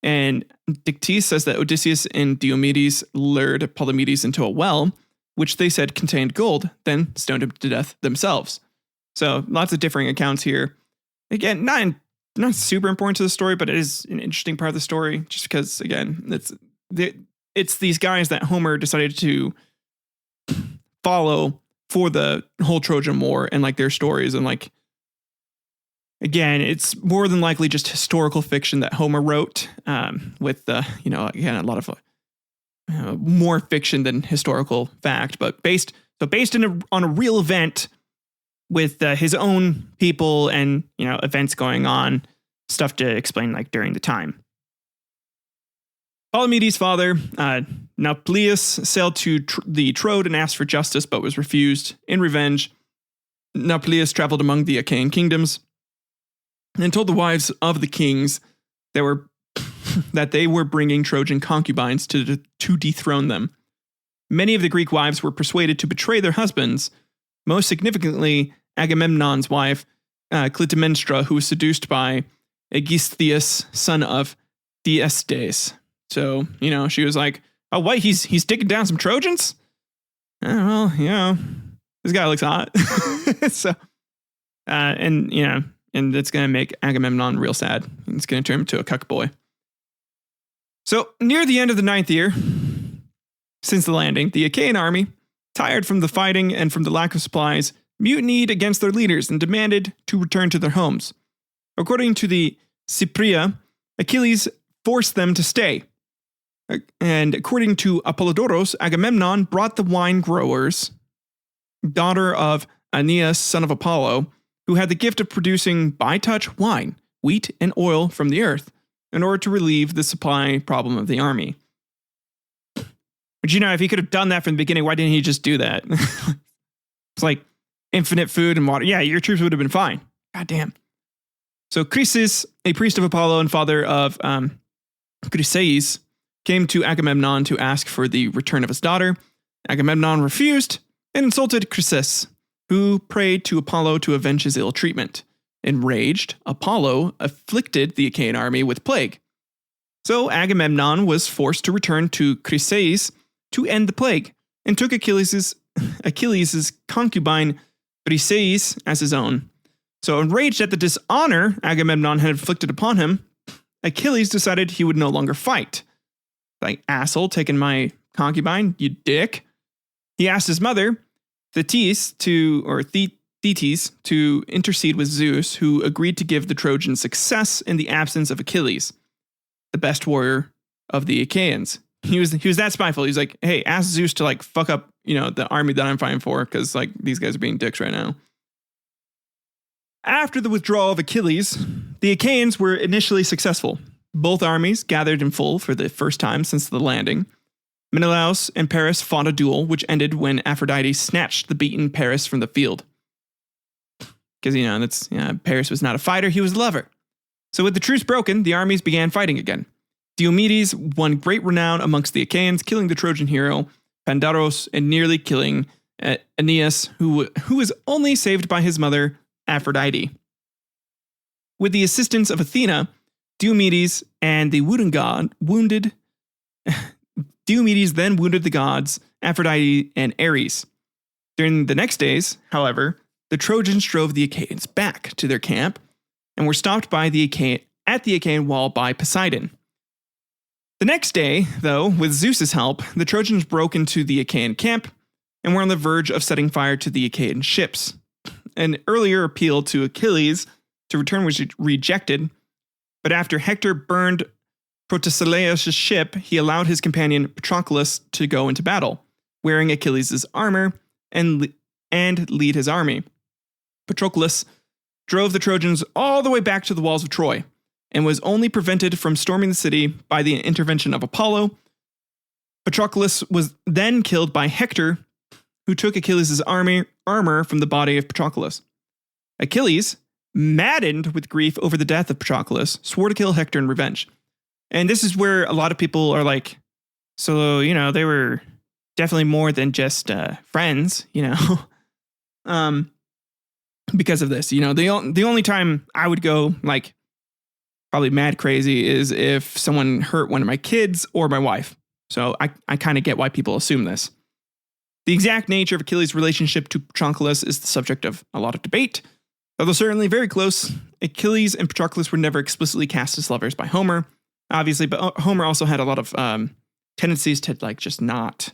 And Dictys says that Odysseus and Diomedes lured Palamedes into a well, which they said contained gold, then stoned him to death themselves. So lots of differing accounts here. Again, not super important to the story, but it is an interesting part of the story, just because, again, it's these guys that Homer decided to follow for the whole Trojan War and like their stories, and like, again, it's more than likely just historical fiction that Homer wrote, with again, a lot of more fiction than historical fact, but based on a real event with his own people and events going on, stuff to explain like during the time. Palamedes' father, Nauplius, sailed to the Troad and asked for justice, but was refused. In revenge, Nauplius traveled among the Achaean kingdoms and told the wives of the kings that they were bringing Trojan concubines to dethrone them. Many of the Greek wives were persuaded to betray their husbands, most significantly Agamemnon's wife, Clytemnestra, who was seduced by Aegistheus, son of Thyestes. So, she was like, oh, what, he's digging down some Trojans? Well, this guy looks hot. So, and it's going to make Agamemnon real sad. It's going to turn him into a cuck boy. So, near the end of the 9th year, since the landing, the Achaean army, tired from the fighting and from the lack of supplies, mutinied against their leaders and demanded to return to their homes. According to the Cypria, Achilles forced them to stay. And according to Apollodorus, Agamemnon brought the wine growers, daughter of Aeneas, son of Apollo, who had the gift of producing by touch wine, wheat, and oil from the earth, in order to relieve the supply problem of the army. But if he could have done that from the beginning, why didn't he just do that? It's like infinite food and water. Yeah, your troops would have been fine. God damn. So Chrysis, a priest of Apollo and father of Chryseis, came to Agamemnon to ask for the return of his daughter. Agamemnon refused and insulted Chrysis. who prayed to Apollo to avenge his ill treatment. Enraged, Apollo afflicted the Achaean army with plague. So Agamemnon was forced to return to Chryseis to end the plague, and took Achilles' concubine Chryseis as his own. So enraged at the dishonor Agamemnon had inflicted upon him, Achilles decided he would no longer fight. Like, asshole, taking my concubine, you dick. He asked his mother, Thetis, to intercede with Zeus, who agreed to give the Trojans success in the absence of Achilles, the best warrior of the Achaeans. He was that spiteful. He's like, hey, ask Zeus to like fuck up, the army that I'm fighting for, because like these guys are being dicks right now. After the withdrawal of Achilles, the Achaeans were initially successful. Both armies gathered in full for the first time since the landing. Menelaus and Paris fought a duel, which ended when Aphrodite snatched the beaten Paris from the field. Because, Paris was not a fighter, he was a lover. So with the truce broken, the armies began fighting again. Diomedes won great renown amongst the Achaeans, killing the Trojan hero Pandaros and nearly killing Aeneas, who was only saved by his mother, Aphrodite. With the assistance of Athena, Diomedes then wounded the gods Aphrodite and Ares. During the next days, however, the Trojans drove the Achaeans back to their camp and were stopped by the Achaean wall by Poseidon. The next day, though, with Zeus's help, the Trojans broke into the Achaean camp and were on the verge of setting fire to the Achaean ships. An earlier appeal to Achilles to return was rejected, but after Hector burned Protesilaus' ship, he allowed his companion Patroclus to go into battle, wearing Achilles' armor and lead his army. Patroclus drove the Trojans all the way back to the walls of Troy, and was only prevented from storming the city by the intervention of Apollo. Patroclus was then killed by Hector, who took Achilles' armor from the body of Patroclus. Achilles, maddened with grief over the death of Patroclus, swore to kill Hector in revenge. And this is where a lot of people are like, so, they were definitely more than just friends, because of this. The only time I would go, like, probably mad crazy is if someone hurt one of my kids or my wife. So I kind of get why people assume this. The exact nature of Achilles' relationship to Patroclus is the subject of a lot of debate. Although certainly very close, Achilles and Patroclus were never explicitly cast as lovers by Homer, obviously, but Homer also had a lot of tendencies to like just not.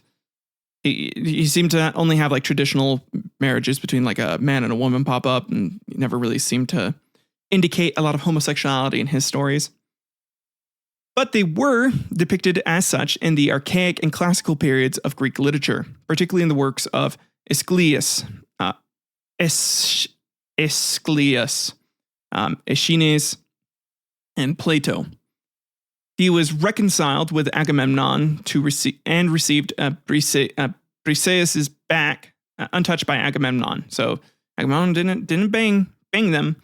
He seemed to only have like traditional marriages between like a man and a woman pop up, and never really seemed to indicate a lot of homosexuality in his stories. But they were depicted as such in the archaic and classical periods of Greek literature, particularly in the works of Aeschylus, Aeschines, and Plato. He was reconciled with Agamemnon received Briseis' back untouched by Agamemnon. So Agamemnon didn't bang them,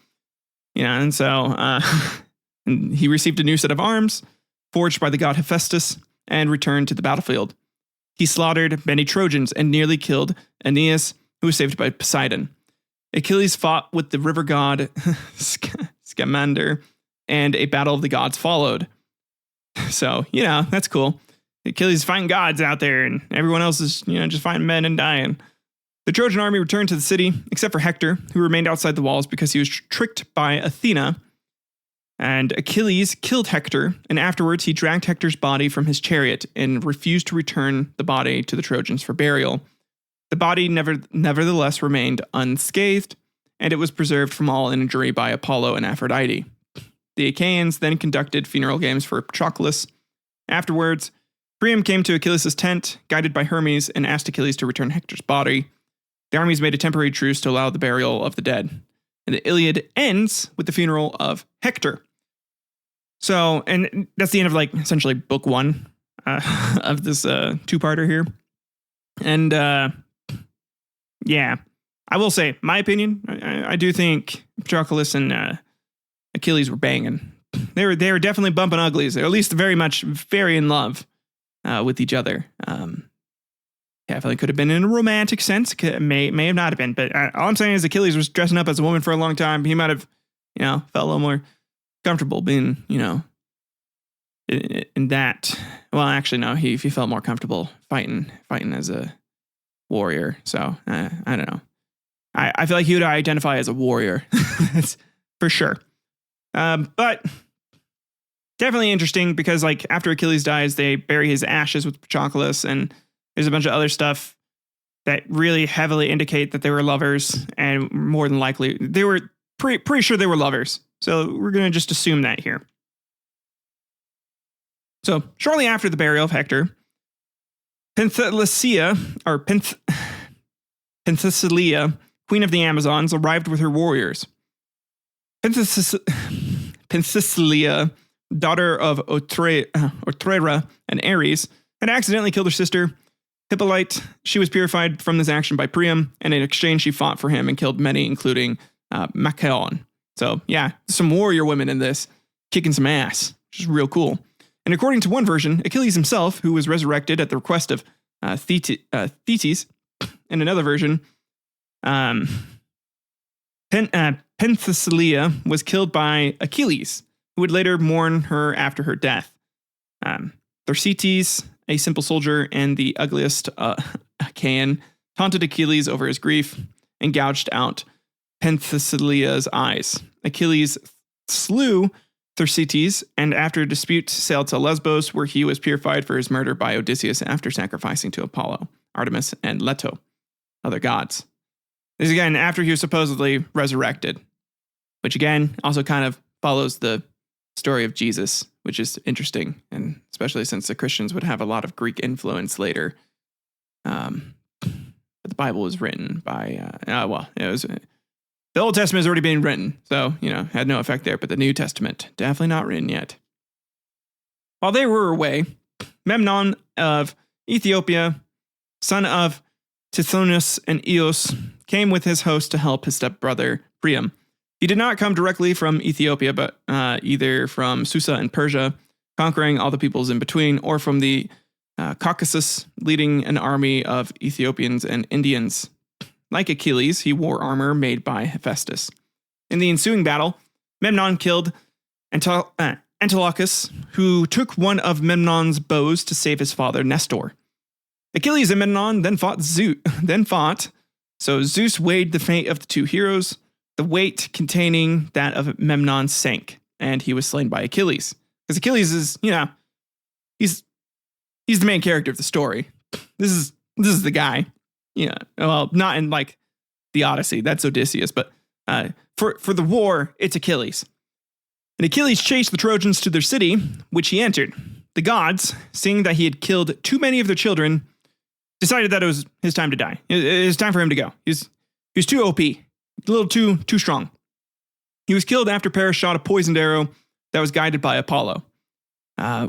and so and he received a new set of arms forged by the god Hephaestus and returned to the battlefield. He slaughtered many Trojans and nearly killed Aeneas, who was saved by Poseidon. Achilles fought with the river god Scamander, and a battle of the gods followed. So, that's cool. Achilles fighting gods out there, and everyone else is, just fighting men and dying. The Trojan army returned to the city, except for Hector, who remained outside the walls because he was tricked by Athena. And Achilles killed Hector, and afterwards he dragged Hector's body from his chariot and refused to return the body to the Trojans for burial. The body nevertheless remained unscathed, and it was preserved from all injury by Apollo and Aphrodite. The Achaeans then conducted funeral games for Patroclus. Afterwards, Priam came to Achilles' tent, guided by Hermes, and asked Achilles to return Hector's body. The armies made a temporary truce to allow the burial of the dead. And the Iliad ends with the funeral of Hector. So, and that's the end of essentially book one of this two-parter here. And yeah, I will say, my opinion, I do think Patroclus and Achilles were banging. They were definitely bumping uglies, or at least very in love with each other. Definitely could have been in a romantic sense. May have not have been. But all I'm saying is Achilles was dressing up as a woman for a long time. He might have, felt a little more comfortable being, in that. Well, actually, no. He felt more comfortable fighting as a warrior. So I don't know. I feel like he would identify as a warrior. That's for sure. But definitely interesting because like after Achilles dies, they bury his ashes with Patroclus, and there's a bunch of other stuff that really heavily indicate that they were lovers, and more than likely they were pretty sure they were lovers. So we're going to just assume that here. So shortly after the burial of Hector, Penthesilea, queen of the Amazons, arrived with her warriors. Penthesilea, daughter of Otrera and Ares, had accidentally killed her sister, Hippolyte. She was purified from this action by Priam, and in exchange she fought for him and killed many, including Machaon. So yeah, some warrior women in this, kicking some ass, which is real cool. And according to one version, Achilles himself, who was resurrected at the request of Thetis, in another version, Penthesilea was killed by Achilles, who would later mourn her after her death. Thersites, a simple soldier and the ugliest Achaean, taunted Achilles over his grief and gouged out Penthesilea's eyes. Achilles slew Thersites, and after a dispute sailed to Lesbos, where he was purified for his murder by Odysseus after sacrificing to Apollo, Artemis, and Leto, other gods. This is again after he was supposedly resurrected, which again also kind of follows the story of Jesus, which is interesting, and especially since the Christians would have a lot of Greek influence later. But the Bible was written by, the Old Testament has already been written, so, had no effect there, but the New Testament, definitely not written yet. While they were away, Memnon of Ethiopia, son of Tithonus and Eos, came with his host to help his stepbrother Priam. He did not come directly from Ethiopia, but either from Susa and Persia, conquering all the peoples in between, or from the Caucasus, leading an army of Ethiopians and Indians. Like Achilles, he wore armor made by Hephaestus. In the ensuing battle, Memnon killed Antilochus, who took one of Memnon's bows to save his father Nestor. Achilles and Memnon then fought. So Zeus weighed the fate of the two heroes. The weight containing that of Memnon sank, and he was slain by Achilles. Because Achilles is, he's the main character of the story. This is the guy. Well, not in like the Odyssey, that's Odysseus, but for the war, it's Achilles. And Achilles chased the Trojans to their city, which he entered. The gods, seeing that he had killed too many of their children, decided that it was his time to die. It was time for him to go. He was too OP, a little too strong. He was killed after Paris shot a poisoned arrow that was guided by Apollo,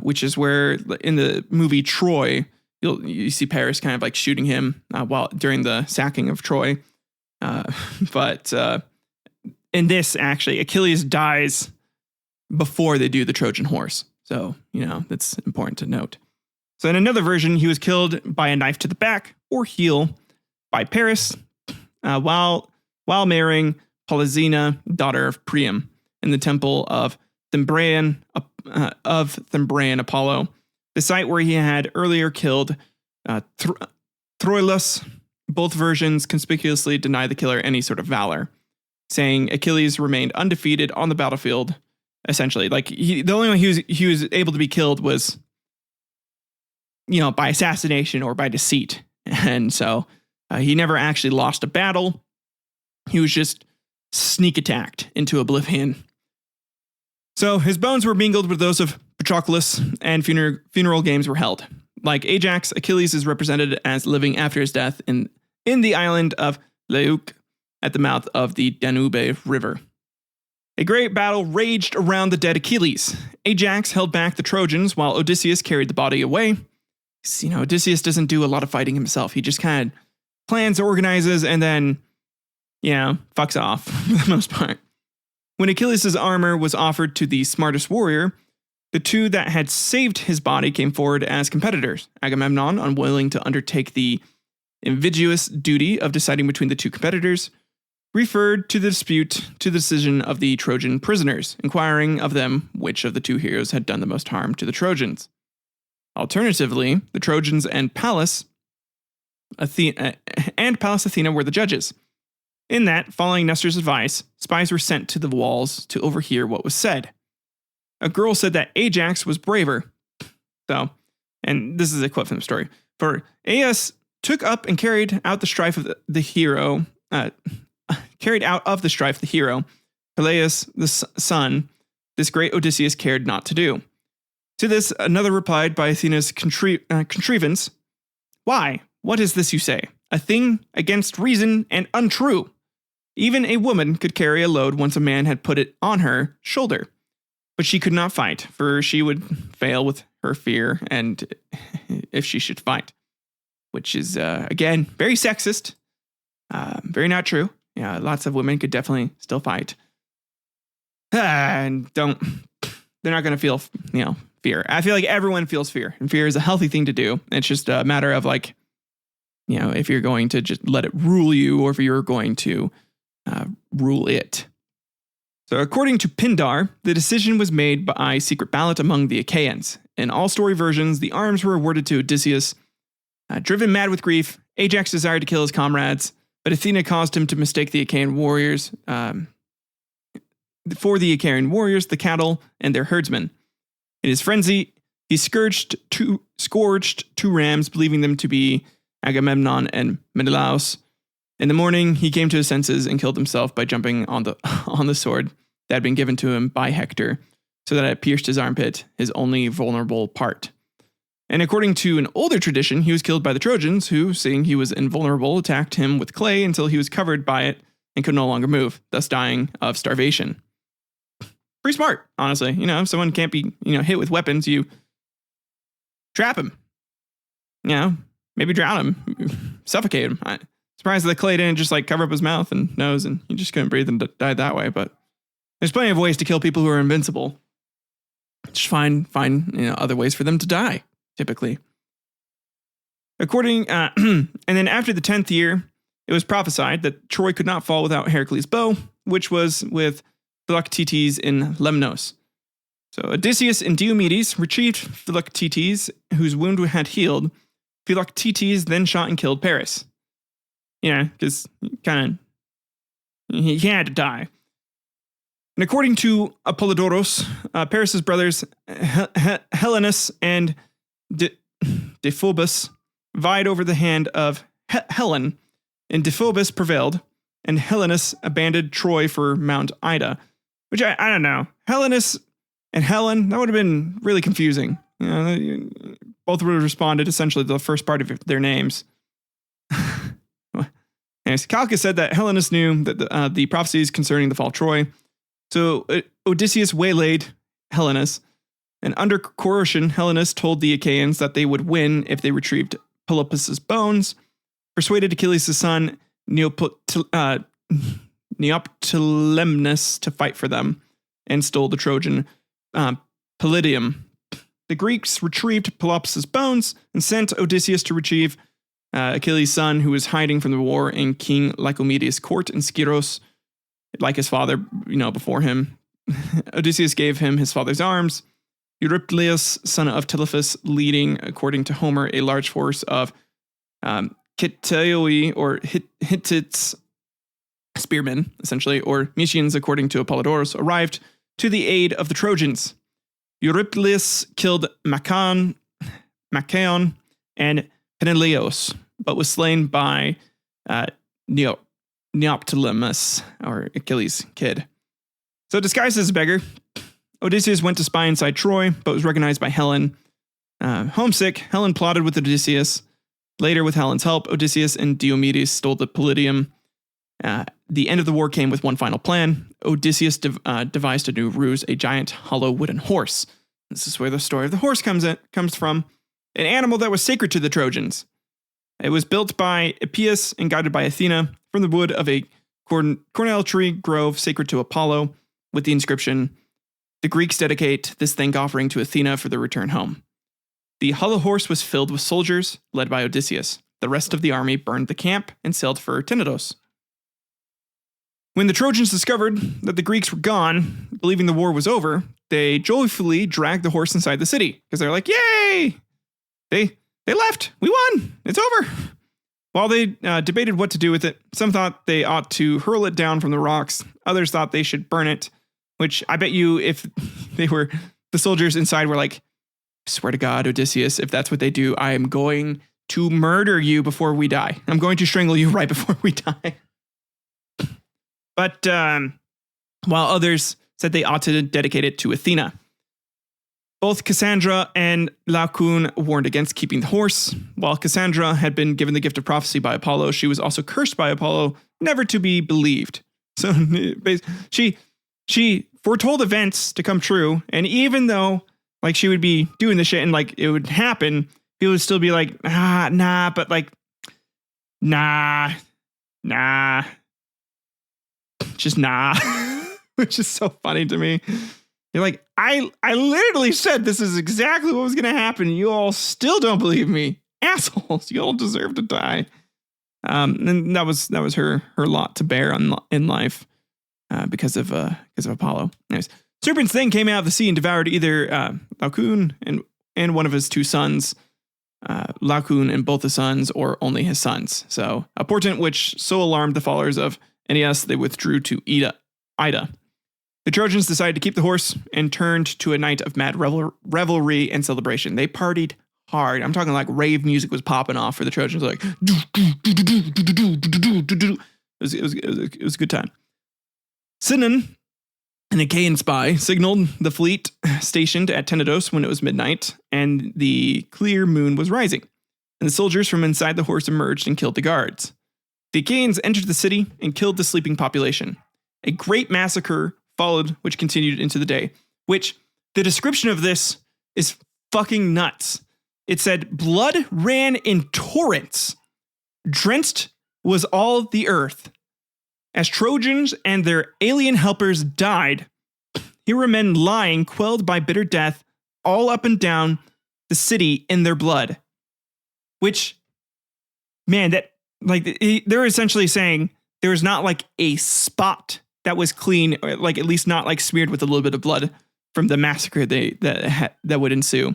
which is where in the movie Troy, you see Paris kind of like shooting him during the sacking of Troy. But in this, actually, Achilles dies before they do the Trojan horse. So, that's important to note. So in another version, he was killed by a knife to the back or heel by Paris while marrying Polysena, daughter of Priam, in the temple of Thymbraean Apollo, the site where he had earlier killed Troilus. Both versions conspicuously deny the killer any sort of valor, saying Achilles remained undefeated on the battlefield. Essentially, like the only way he was able to be killed was, by assassination or by deceit, and so he never actually lost a battle. He was just sneak attacked into oblivion. So his bones were mingled with those of Patroclus, and funeral games were held. Like Ajax, Achilles is represented as living after his death in the island of Leuc at the mouth of the Danube River. A great battle raged around the dead Achilles. Ajax held back the Trojans while Odysseus carried the body away. Odysseus doesn't do a lot of fighting himself. He just kind of plans, organizes, and then, fucks off for the most part. When Achilles' armor was offered to the smartest warrior, the two that had saved his body came forward as competitors. Agamemnon, unwilling to undertake the invidious duty of deciding between the two competitors, referred to the dispute to the decision of the Trojan prisoners, inquiring of them which of the two heroes had done the most harm to the Trojans. Alternatively, the Trojans and Pallas Athena were the judges. In that, following Nestor's advice, spies were sent to the walls to overhear what was said. A girl said that Ajax was braver. So, and this is a quote from the story. For Aias took up and carried out the strife of the hero, Peleus the son, this great Odysseus cared not to do. To this, another replied by Athena's contrivance, Why, what is this you say? A thing against reason and untrue. Even a woman could carry a load once a man had put it on her shoulder. But she could not fight, for she would fail with her fear, and if she should fight. Which is, again, very sexist. Very not true. Yeah, lots of women could definitely still fight. And they're not going to feel, fear. I feel like everyone feels fear, and fear is a healthy thing to do. It's just a matter of if you're going to just let it rule you, or if you're going to rule it. So according to Pindar, the decision was made by secret ballot among the Achaeans. In all story versions, the arms were awarded to Odysseus. Driven mad with grief, Ajax desired to kill his comrades, but Athena caused him to mistake the Achaean warriors the cattle and their herdsmen. In his frenzy, he scourged two rams, believing them to be Agamemnon and Menelaus. In the morning, he came to his senses and killed himself by jumping on the sword that had been given to him by Hector, so that it pierced his armpit, his only vulnerable part. And according to an older tradition, he was killed by the Trojans, who, seeing he was invulnerable, attacked him with clay until he was covered by it and could no longer move, thus dying of starvation. Pretty smart, honestly. If someone can't be, hit with weapons, you trap him. Maybe drown him, suffocate him. I'm surprised that the clay didn't just cover up his mouth and nose and he just couldn't breathe and died that way. But there's plenty of ways to kill people who are invincible. Just find other ways for them to die, typically. And then after the 10th year, it was prophesied that Troy could not fall without Heracles' bow, which was with Philoctetes in Lemnos. So Odysseus and Diomedes retrieved Philoctetes, whose wound had healed. Philoctetes then shot and killed Paris. Because he had to die. And according to Apollodorus, Paris's brothers Helenus and Dephobus vied over the hand of Helen, and Dephobus prevailed, and Helenus abandoned Troy for Mount Ida, which I don't know. Helenus and Helen, that would have been really confusing. Both would have responded essentially to the first part of their names. Anyways, Calchas said that Helenus knew that the prophecies concerning the fall of Troy. So Odysseus waylaid Helenus, and under coercion, Helenus told the Achaeans that they would win if they retrieved Pelopis's bones, persuaded Achilles' son Neoptolemus to fight for them, and stole the Trojan Palladium. The Greeks retrieved Pelopis's bones and sent Odysseus to retrieve Achilles' son, who was hiding from the war in King Lycomedes' court in Skyros, like his father, before him. Odysseus gave him his father's arms. Eurypylus, son of Telephus, leading, according to Homer, a large force of Kitaoi, or Hittites, spearmen, essentially, or Mysians, according to Apollodorus, arrived to the aid of the Trojans. Eurypylus killed Machaon and Peneleos, but was slain by Neoptolemus, or Achilles' kid. So disguised as a beggar, Odysseus went to spy inside Troy, but was recognized by Helen. Homesick, Helen plotted with Odysseus. Later, with Helen's help, Odysseus and Diomedes stole the Palladium. The end of the war came with one final plan. Odysseus devised a new ruse, a giant hollow wooden horse. This is where the story of the horse comes from. An animal that was sacred to the Trojans. It was built by Epeius and guided by Athena from the wood of a cornel tree grove sacred to Apollo, with the inscription, "The Greeks dedicate this thank offering to Athena for their return home." The hollow horse was filled with soldiers, led by Odysseus. the rest of the army burned the camp and sailed for Tenedos. When the Trojans discovered that the Greeks were gone, believing the war was over, they joyfully dragged the horse inside the city because they're like, yay! They left. We won. It's over. While they debated what to do with it, some thought they ought to hurl it down from the rocks. Others thought they should burn it, which I bet you if they were the soldiers inside were like, swear to God, Odysseus, if that's what they do, I am going to murder you before we die. I'm going to strangle you right before we die. But while others said they ought to dedicate it to Athena. Both Cassandra and Laocoon warned against keeping the horse. While Cassandra had been given the gift of prophecy by Apollo, she was also cursed by Apollo, never to be believed. So she foretold events to come true, and even though like she would be doing the shit and like it would happen, people would still be like, nah, but like, nah, just nah, which is so funny to me. You're like, I literally said this is exactly what was going to happen. You all still don't believe me. Assholes. You all deserve to die. And that was her lot to bear in life because of Apollo. Anyways, serpents then came out of the sea and devoured either Laocoon and one of his two sons, Laocoon and both the sons, or only his sons. So a portent which so alarmed the followers of Aeneas, they withdrew to Ida. The Trojans decided to keep the horse and turned to a night of mad revelry and celebration. They partied hard. I'm talking like rave music was popping off for the Trojans. Like, it was a good time. Sinon, an Achaean spy, signaled the fleet stationed at Tenedos when it was midnight and the clear moon was rising. And the soldiers from inside the horse emerged and killed the guards. The Achaeans entered the city and killed the sleeping population. A great massacre followed, which continued into the day, which the description of this is fucking nuts. It said, blood ran in torrents. Drenched was all the earth. As Trojans and their alien helpers died, here were men lying, quelled by bitter death, all up and down the city in their blood. Which, man, that like they're essentially saying there was not like a spot that was clean, or like at least not like smeared with a little bit of blood from the massacre that would ensue.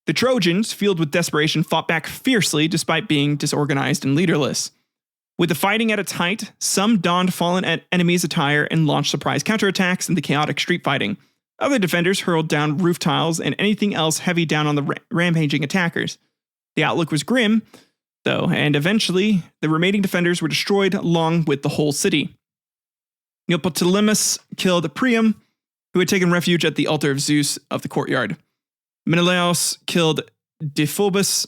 The Trojans, fueled with desperation, fought back fiercely despite being disorganized and leaderless. With the fighting at its height, some donned fallen enemies' attire and launched surprise counterattacks in the chaotic street fighting. Other defenders hurled down roof tiles and anything else heavy down on the rampaging attackers. The outlook was grim, though, and eventually the remaining defenders were destroyed along with the whole city. Neoptolemus killed Priam, who had taken refuge at the altar of Zeus of the courtyard. Menelaus killed Deiphobus,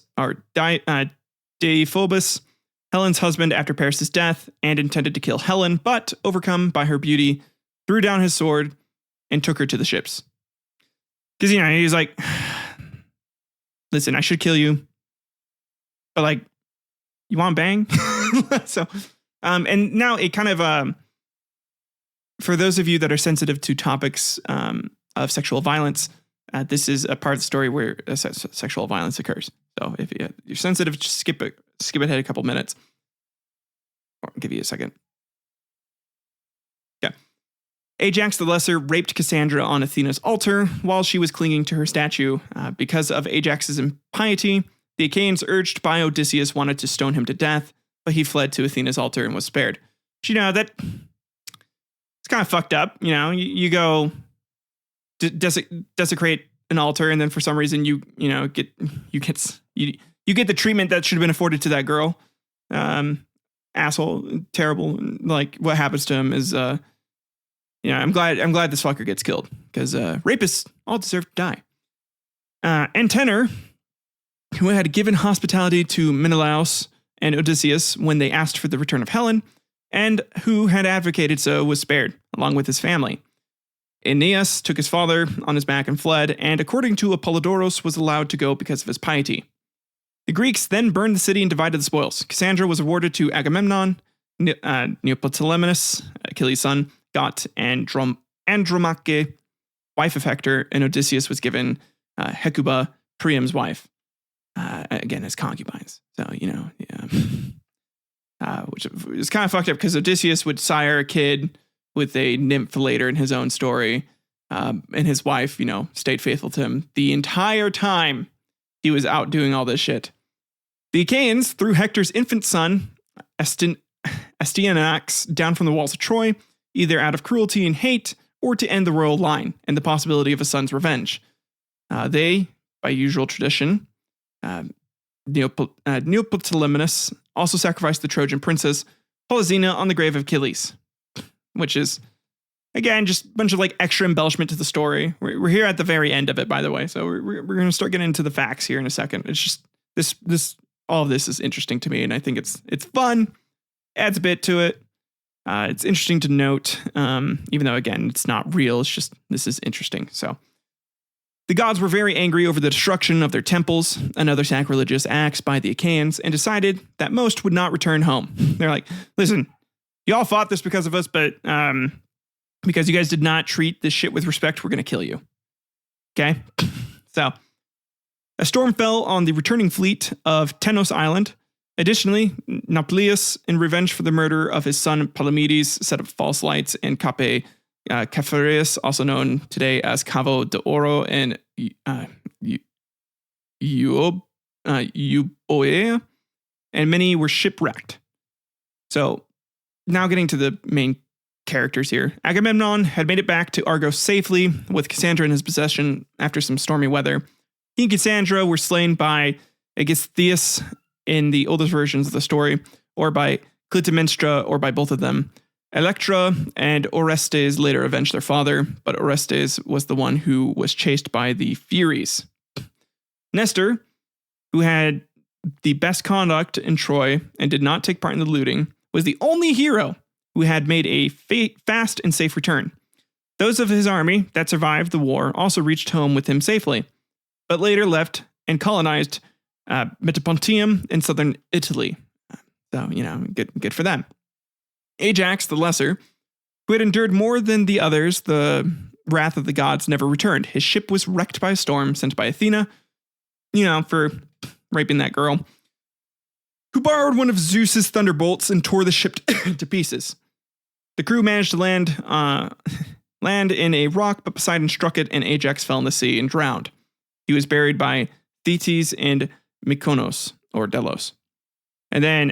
Helen's husband, after Paris' death, and intended to kill Helen, but, overcome by her beauty, threw down his sword and took her to the ships. Because, he's like, listen, I should kill you, but, like, you want bang? So, and now it kind of, for those of you that are sensitive to topics of sexual violence, this is a part of the story where sexual violence occurs. So if you're sensitive, just skip ahead a couple minutes. Or I'll give you a second. Yeah. Ajax the Lesser raped Cassandra on Athena's altar while she was clinging to her statue. Because of Ajax's impiety, the Achaeans, urged by Odysseus, wanted to stone him to death, but he fled to Athena's altar and was spared. But that it's kind of fucked up. You go desecrate an altar, and then for some reason you get the treatment that should have been afforded to that girl. Asshole, terrible. Like what happens to him is, I'm glad this fucker gets killed because rapists all deserve to die. Antenor, who had given hospitality to Menelaus and Odysseus when they asked for the return of Helen, and who had advocated so, was spared, along with his family. Aeneas took his father on his back and fled, and according to Apollodorus, was allowed to go because of his piety. The Greeks then burned the city and divided the spoils. Cassandra was awarded to Agamemnon, Neoptolemus, Achilles' son, got Andromache, wife of Hector, and Odysseus was given Hecuba, Priam's wife. again, as concubines. So, which is kind of fucked up because Odysseus would sire a kid with a nymph later in his own story. And his wife, stayed faithful to him the entire time he was out doing all this shit. The Achaeans threw Hector's infant son, Astyanax, down from the walls of Troy, either out of cruelty and hate or to end the royal line and the possibility of a son's revenge. They, by usual tradition, Neoptolemus also sacrificed the Trojan princess Polysena on the grave of Achilles, which is, again, just a bunch of extra embellishment to the story. We're here at the very end of it, by the way, so we're going to start getting into the facts here in a second. It's just this all of this is interesting to me, and I think it's fun, adds a bit to it. It's interesting to note, even though, again, it's not real. It's just, this is interesting. So the gods were very angry over the destruction of their temples and other sacrilegious acts by the Achaeans and decided that most would not return home. They're like, listen, y'all fought this because of us, but because you guys did not treat this shit with respect, we're going to kill you. Okay? So a storm fell on the returning fleet of Tenos Island. Additionally, Nauplius, in revenge for the murder of his son Palamedes, set up false lights in Cape Caphareus, also known today as Cavo de Oro, and Euboea, and many were shipwrecked. So now getting to the main characters here. Agamemnon had made it back to Argos safely with Cassandra in his possession after some stormy weather. He and Cassandra were slain by Aegistheus in the oldest versions of the story, or by Clytemnestra, or by both of them. Electra and Orestes later avenged their father, but Orestes was the one who was chased by the Furies. Nestor, who had the best conduct in Troy and did not take part in the looting, was the only hero who had made a fast and safe return. Those of his army that survived the war also reached home with him safely, but later left and colonized Metapontium in southern Italy. So, good for them. Ajax the Lesser, who had endured more than the others the wrath of the gods, never returned. His ship was wrecked by a storm sent by Athena, for raping that girl, who borrowed one of Zeus's thunderbolts and tore the ship to pieces. The crew managed to land in a rock, but Poseidon struck it and Ajax fell in the sea and drowned. He was buried by Thetis and Mykonos, or Delos. And then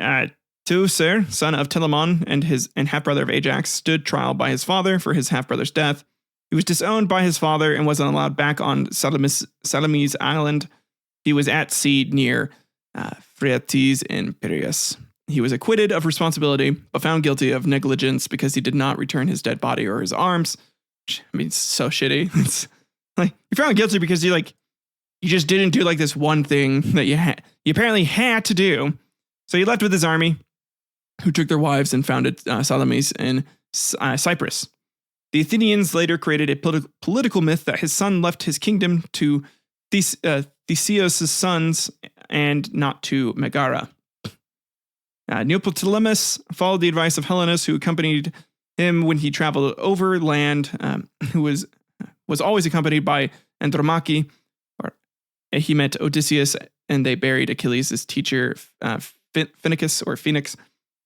Teucer, son of Telamon and half-brother of Ajax, stood trial by his father for his half-brother's death. He was disowned by his father and wasn't allowed back on Salamis Island. He was at sea near Phraetes in Piraeus. He was acquitted of responsibility, but found guilty of negligence because he did not return his dead body or his arms. It's so shitty. It's you're found guilty because you just didn't do this one thing that you apparently had to do. So he left with his army, who took their wives and founded Salamis in Cyprus. The Athenians later created a political myth that his son left his kingdom to Theseus' sons and not to Megara. Neoptolemus followed the advice of Helenus, who accompanied him when he traveled overland, who was always accompanied by Andromache. He met Odysseus, and they buried Achilles' teacher, Phoenix,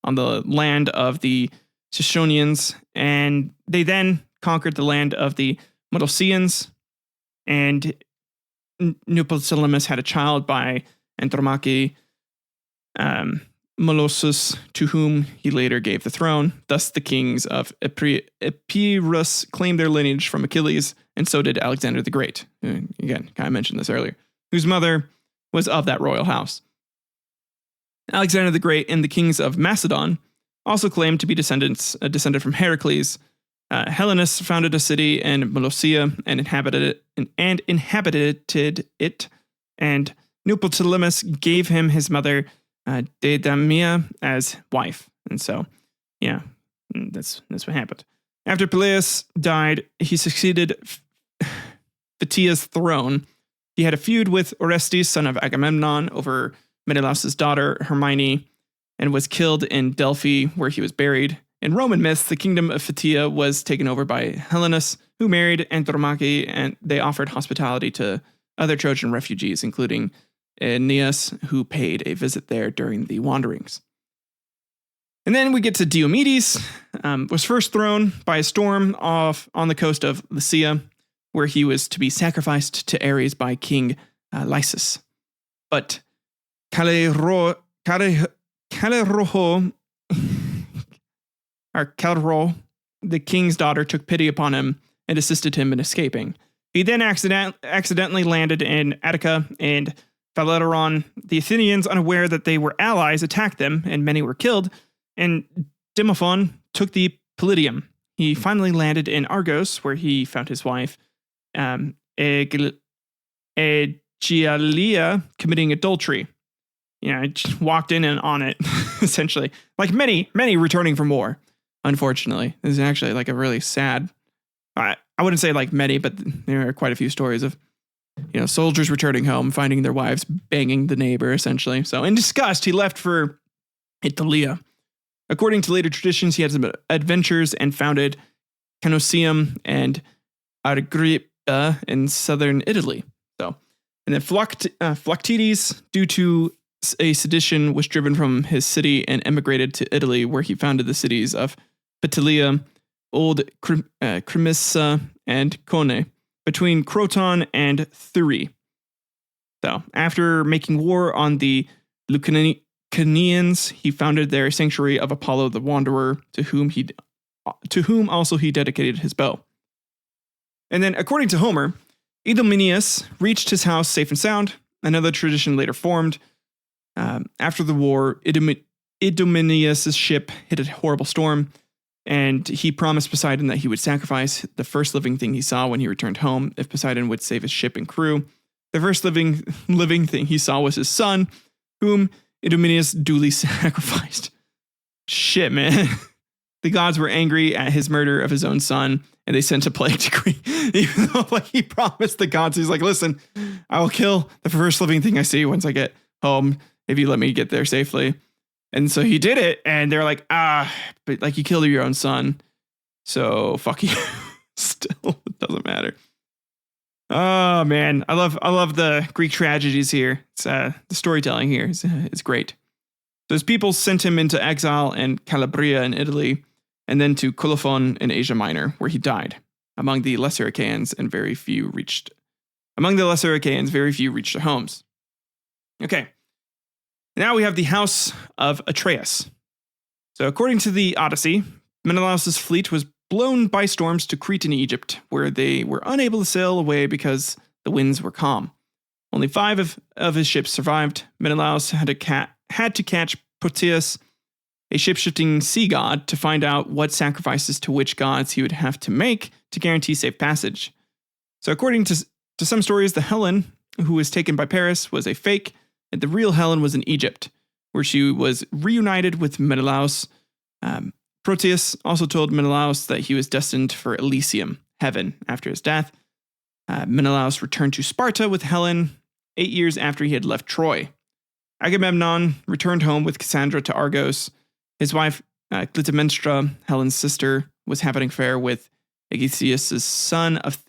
on the land of the Sicyonians, and they then conquered the land of the Molossians, and Neoptolemus had a child by Andromache, Molossus, to whom he later gave the throne. Thus the kings of Epirus claimed their lineage from Achilles, and so did Alexander the Great. Again, I mentioned this earlier, whose mother was of that royal house. Alexander the Great and the kings of Macedon also claimed to be descended from Heracles. Helenus founded a city in Molossia and inhabited it, and Neoptolemus gave him his mother Deidamia as wife. And so, that's what happened. After Peleus died, he succeeded Phtia's throne. He had a feud with Orestes, son of Agamemnon, over Menelaus' daughter, Hermione, and was killed in Delphi, where he was buried. In Roman myths, the kingdom of Phtia was taken over by Helenus, who married Andromache, and they offered hospitality to other Trojan refugees, including Aeneas, who paid a visit there during the wanderings. And then we get to Diomedes, was first thrown by a storm off on the coast of Lycia, where he was to be sacrificed to Ares by King Lysis. But Calero, the king's daughter, took pity upon him and assisted him in escaping. He then accidentally landed in Attica, and Phaleron, the Athenians, unaware that they were allies, attacked them, and many were killed, and Demophon took the Palladium. He finally landed in Argos, where he found his wife, Aegialia, committing adultery. Just walked in and on it, essentially. Like many returning from war, unfortunately. This is actually like a really sad, I wouldn't say like many, but there are quite a few stories of, soldiers returning home, finding their wives banging the neighbor, essentially. So in disgust, he left for Italia. According to later traditions, he had some adventures and founded Canossium and Agrippa in southern Italy. And then Philoctetes, due to a sedition, was driven from his city and emigrated to Italy, where he founded the cities of Petilia, Old Crimissa, and Cone, between Croton and Thurii. So, after making war on the Lucanians, he founded their sanctuary of Apollo the Wanderer, to whom also he dedicated his bow. And then, according to Homer, Idomeneus reached his house safe and sound. Another tradition later formed. After the war, Idomeneus' ship hit a horrible storm, and he promised Poseidon that he would sacrifice the first living thing he saw when he returned home if Poseidon would save his ship and crew. The first living thing he saw was his son, whom Idomeneus duly sacrificed. Shit, man. The gods were angry at his murder of his own son, and they sent a plague decree. Even though he promised the gods, he's like, listen, I will kill the first living thing I see once I get home, if you let me get there safely. And so he did it, and they're like, but you killed your own son, so fuck you. Still, it doesn't matter. Oh man, I love the Greek tragedies here. It's the storytelling here is great. So his people sent him into exile in Calabria in Italy, and then to Colophon in Asia Minor, where he died. Among the Lesser Achaeans, very few reached their homes. Okay. Now we have the house of Atreus. So according to the Odyssey, Menelaus' fleet was blown by storms to Crete in Egypt, where they were unable to sail away because the winds were calm. Only 5 of his ships survived. Menelaus had to catch Proteus, a ship-shifting sea god, to find out what sacrifices to which gods he would have to make to guarantee safe passage. So according to some stories, the Helen, who was taken by Paris, was a fake, and the real Helen was in Egypt, where she was reunited with Menelaus. Proteus also told Menelaus that he was destined for Elysium, heaven, after his death. Menelaus returned to Sparta with Helen 8 years after he had left Troy. Agamemnon returned home with Cassandra to Argos. His wife, Clytemnestra, Helen's sister, was having an affair with Aegisthus, son of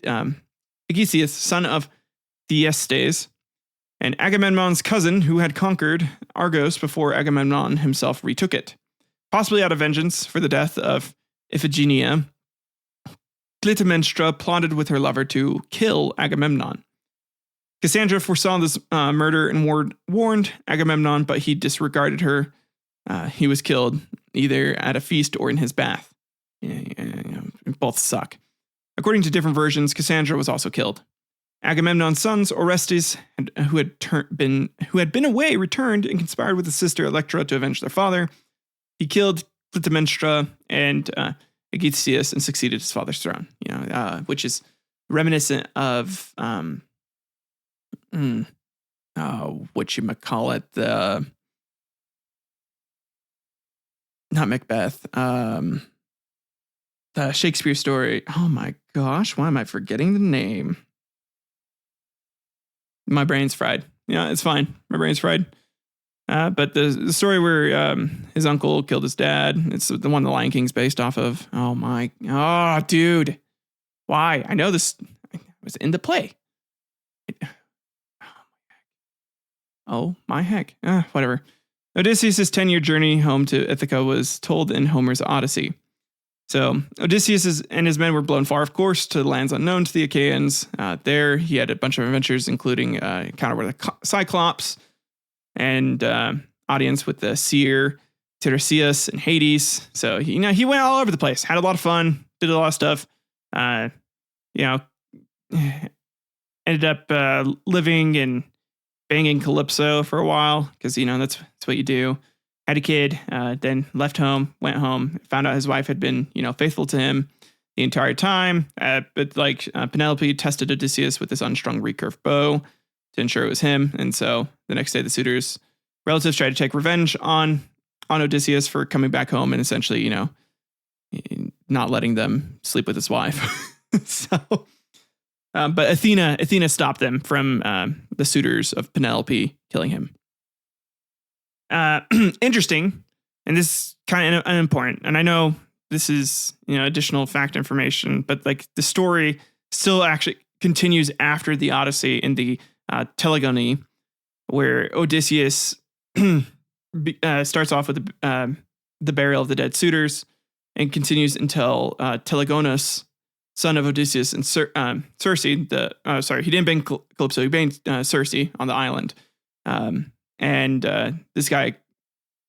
Thyestes, and Agamemnon's cousin, who had conquered Argos before Agamemnon himself retook it. Possibly out of vengeance for the death of Iphigenia, Clytemnestra plotted with her lover to kill Agamemnon. Cassandra foresaw this murder and warned Agamemnon, but he disregarded her. He was killed either at a feast or in his bath. Both suck. According to different versions, Cassandra was also killed. Agamemnon's sons, Orestes, who had been away, returned and conspired with his sister Electra to avenge their father. He killed Clytemnestra and Aegisthus and succeeded his father's throne. Which is reminiscent of the not Macbeth, the Shakespeare story. Oh my gosh, why am I forgetting the name? My brain's fried. Yeah, it's fine. My brain's fried. But the story where his uncle killed his dad, it's the one the Lion King's based off of. Oh, dude. Why? I know this was in the play. Oh, my heck. Whatever. Odysseus' 10-year journey home to Ithaca was told in Homer's Odyssey. So Odysseus and his men were blown far, of course, to lands unknown to the Achaeans. There, he had a bunch of adventures, including encounter with the Cyclops and audience with the seer Tiresias and Hades. So he went all over the place, had a lot of fun, did a lot of stuff. Ended up living and banging Calypso for a while because that's what you do. Had a kid, then left home, went home, found out his wife had been faithful to him the entire time. But Penelope tested Odysseus with this unstrung recurve bow to ensure it was him. And so the next day, the suitors' relatives tried to take revenge on Odysseus for coming back home and essentially, not letting them sleep with his wife. But Athena stopped them from the suitors of Penelope killing him. Interesting, and this is kind of unimportant. And I know this is additional fact information, but the story still actually continues after the Odyssey in the Telegony, where Odysseus starts off with the burial of the dead suitors and continues until Telegonus, son of Odysseus and Circe. He didn't bang Calypso, he banged Circe on the island. And this guy,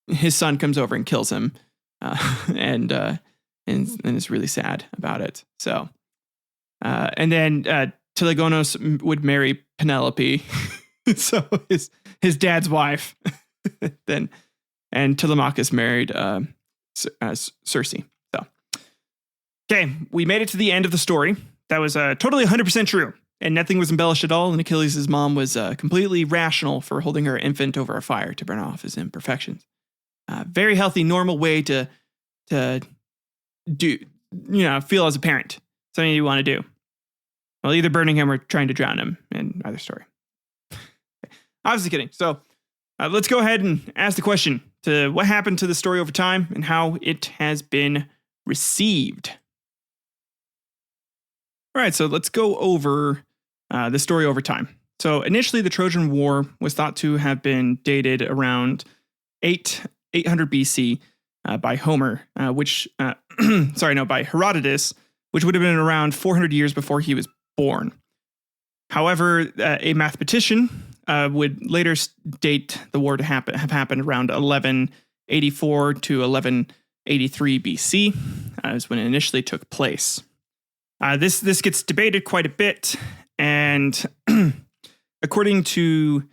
his son comes over and kills him, and is really sad about it. So, and then Telegonus would marry Penelope, so his dad's wife. Then, and Telemachus married Circe. So, okay, we made it to the end of the story. That was totally 100% true. And nothing was embellished at all, and Achilles' mom was completely rational for holding her infant over a fire to burn off his imperfections. Very healthy, normal way to do, feel as a parent. Something you want to do. Well, either burning him or trying to drown him in either story. Obviously kidding. So let's go ahead and ask the question to what happened to the story over time and how it has been received. All right, so let's go over the story over time. So initially, the Trojan War was thought to have been dated around 800 BC by Homer, by Herodotus, which would have been around 400 years before he was born. However, a mathematician would later date the war to have happened around 1184 to 1183 BC, is when it initially took place. This gets debated quite a bit, and according to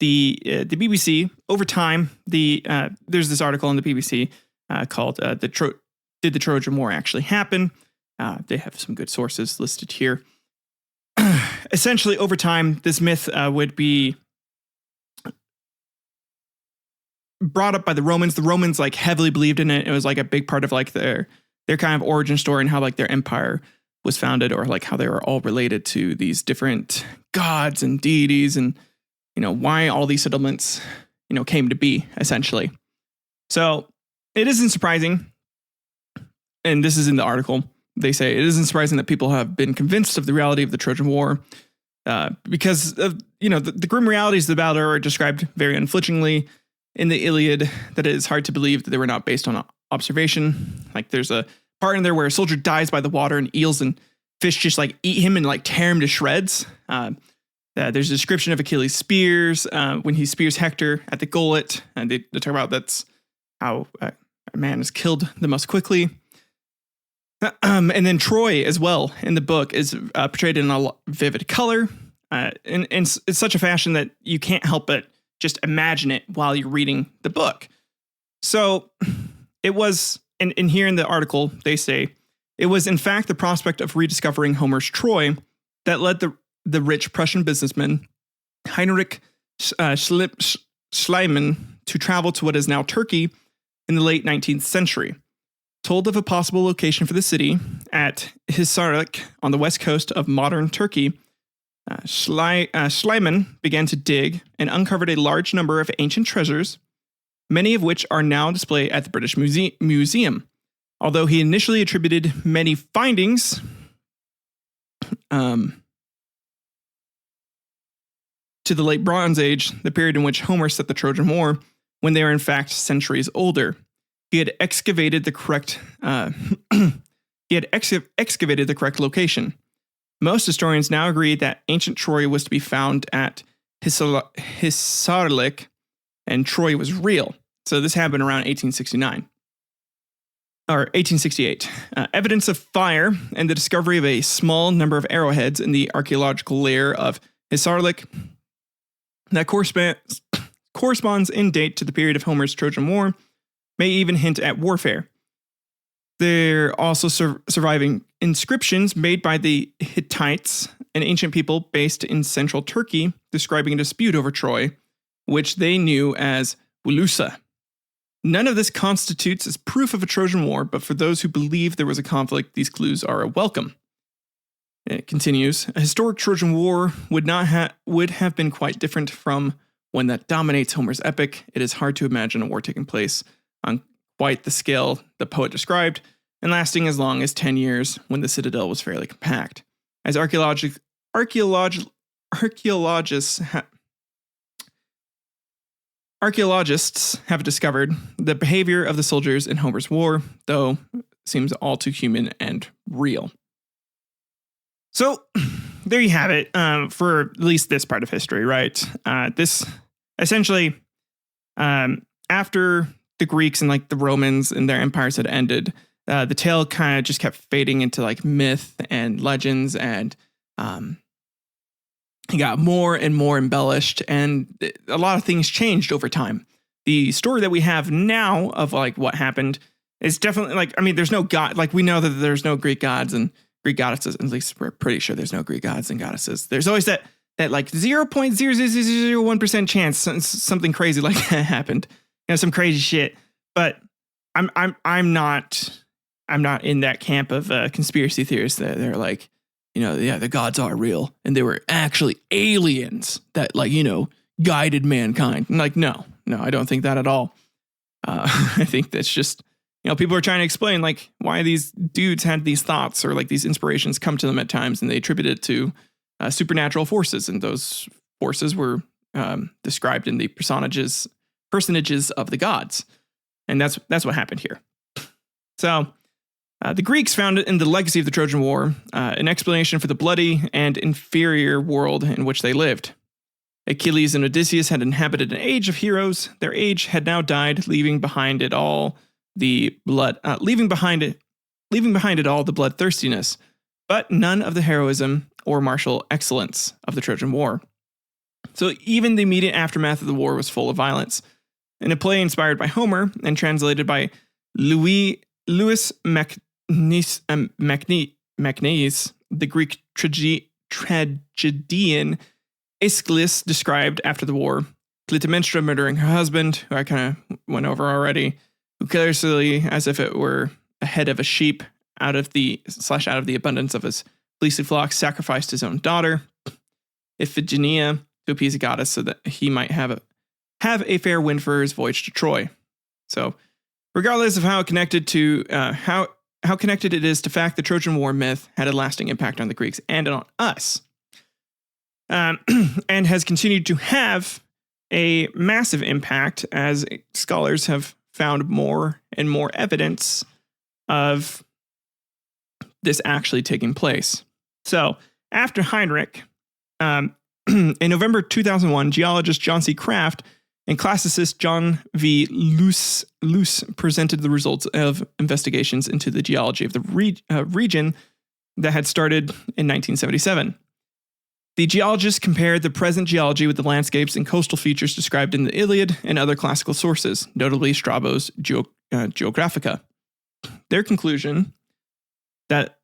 the BBC, over time, there's this article on the BBC called "Did the Trojan War Actually Happen?" They have some good sources listed here. Essentially, over time, this myth would be brought up by the Romans. The Romans heavily believed in it. It was a big part of their kind of origin story and how their empire was founded, or how they were all related to these different gods and deities, and why all these settlements came to be, essentially. So it isn't surprising, and this is in the article, they say it isn't surprising that people have been convinced of the reality of the Trojan War, because of the grim realities of the battle are described very unflinchingly in the Iliad, that it is hard to believe that they were not based on observation. There's a part in there where a soldier dies by the water and eels and fish just eat him and tear him to shreds. There's a description of Achilles' spears when he spears Hector at the gullet, and they talk about that's how a man is killed the most quickly. And then Troy as well in the book is portrayed in a vivid color, in such a fashion that you can't help but just imagine it while you're reading the book. So it was. And here in the article, they say, it was in fact the prospect of rediscovering Homer's Troy that led the rich Prussian businessman Heinrich Schliemann to travel to what is now Turkey in the late 19th century. Told of a possible location for the city at Hisarlik on the west coast of modern Turkey, Schliemann began to dig and uncovered a large number of ancient treasures, many of which are now displayed at the British Museum. Although he initially attributed many findings to to the late Bronze Age, the period in which Homer set the Trojan War, when they were in fact centuries older. He had excavated the correct excavated the correct location. Most historians now agree that ancient Troy was to be found at Hisarlik, and Troy was real. So this happened around 1869. Or 1868. Evidence of fire and the discovery of a small number of arrowheads in the archaeological layer of Hisarlik that corresponds in date to the period of Homer's Trojan War may even hint at warfare. There are also surviving inscriptions made by the Hittites, an ancient people based in central Turkey, describing a dispute over Troy, which they knew as Wulusa. None of this constitutes as proof of a Trojan War, but for those who believe there was a conflict, these clues are a welcome. It continues, a historic Trojan War would have been quite different from one that dominates Homer's epic. It is hard to imagine a war taking place on quite the scale the poet described, and lasting as long as 10 years when the citadel was fairly compact. As archaeologists have discovered, the behavior of the soldiers in Homer's war, though, seems all too human and real. So, there you have it, for at least this part of history, right? This, essentially, after the Greeks and like the Romans and their empires had ended, the tale kind of just kept fading into like myth and legends, and it got more and more embellished, and a lot of things changed over time. The story that we have now of like what happened is definitely like, I mean, there's no god, like we know that there's no Greek gods and Greek goddesses. At least we're pretty sure there's no Greek gods and goddesses. There's always that like 0.0001% chance something crazy like that happened. You know, some crazy shit. But I'm not in that camp of conspiracy theorists that they're like, you know, yeah, the gods are real and they were actually aliens that, like, you know, guided mankind. I'm like, no, I don't think that at all. I think that's just, you know, people are trying to explain like why these dudes had these thoughts or like these inspirations come to them at times, and they attribute it to supernatural forces, and those forces were described in the personages of the gods, and that's what happened here. So. The Greeks found it in the legacy of the Trojan War, an explanation for the bloody and inferior world in which they lived. Achilles and Odysseus had inhabited an age of heroes. Their age had now died, leaving behind it all the bloodthirstiness, but none of the heroism or martial excellence of the Trojan War. So even the immediate aftermath of the war was full of violence. In a play inspired by Homer and translated by Louis Macnaeus, the Greek tragedian Aeschylus described after the war Clytemnestra murdering her husband, who I kind of went over already, who carelessly, as if it were a head of a sheep, out of the abundance of his fleecy flock, sacrificed his own daughter, Iphigenia, to appease a goddess so that he might have a fair wind for his voyage to Troy. So, regardless of how connected it is to fact, the Trojan War myth had a lasting impact on the Greeks and on us, and has continued to have a massive impact as scholars have found more and more evidence of this actually taking place. So, after Heinrich, in November 2001, geologist John C. Kraft and classicist John V. Luce presented the results of investigations into the geology of the region that had started in 1977. The geologists compared the present geology with the landscapes and coastal features described in the Iliad and other classical sources, notably Strabo's Geographica. Their conclusion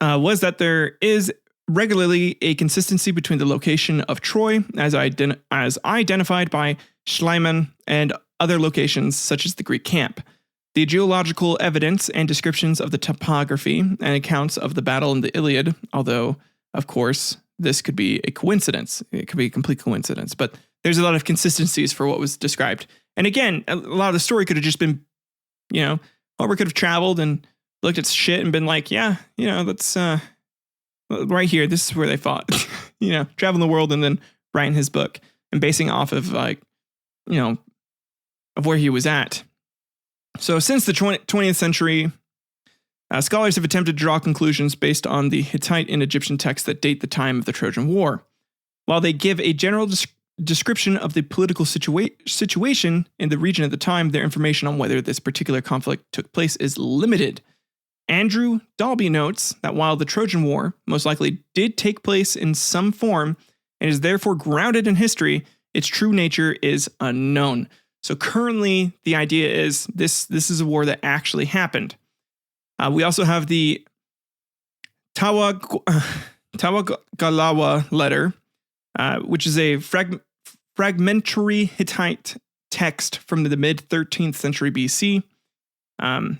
was that there is regularly a consistency between the location of Troy, as identified by Schliemann, and other locations such as the Greek camp. The geological evidence and descriptions of the topography and accounts of the battle in the Iliad, although, of course, this could be a coincidence. It could be a complete coincidence, but there's a lot of consistencies for what was described. And again, a lot of the story could have just been, you know, Homer could have traveled and looked at shit and been like, yeah, you know, that's right here. This is where they fought, you know, travel the world and then write in his book. and basing off of like, of where he was at. So since the 20th century, scholars have attempted to draw conclusions based on the Hittite and Egyptian texts that date the time of the Trojan War. While they give a general description of the political situation in the region at the time, their information on whether this particular conflict took place is limited. Andrew Dalby notes that while the Trojan War most likely did take place in some form and is therefore grounded in history, its true nature is unknown. So currently, the idea is this is a war that actually happened. We also have the Tawagalawa letter, which is a fragmentary Hittite text from the mid-13th century BC.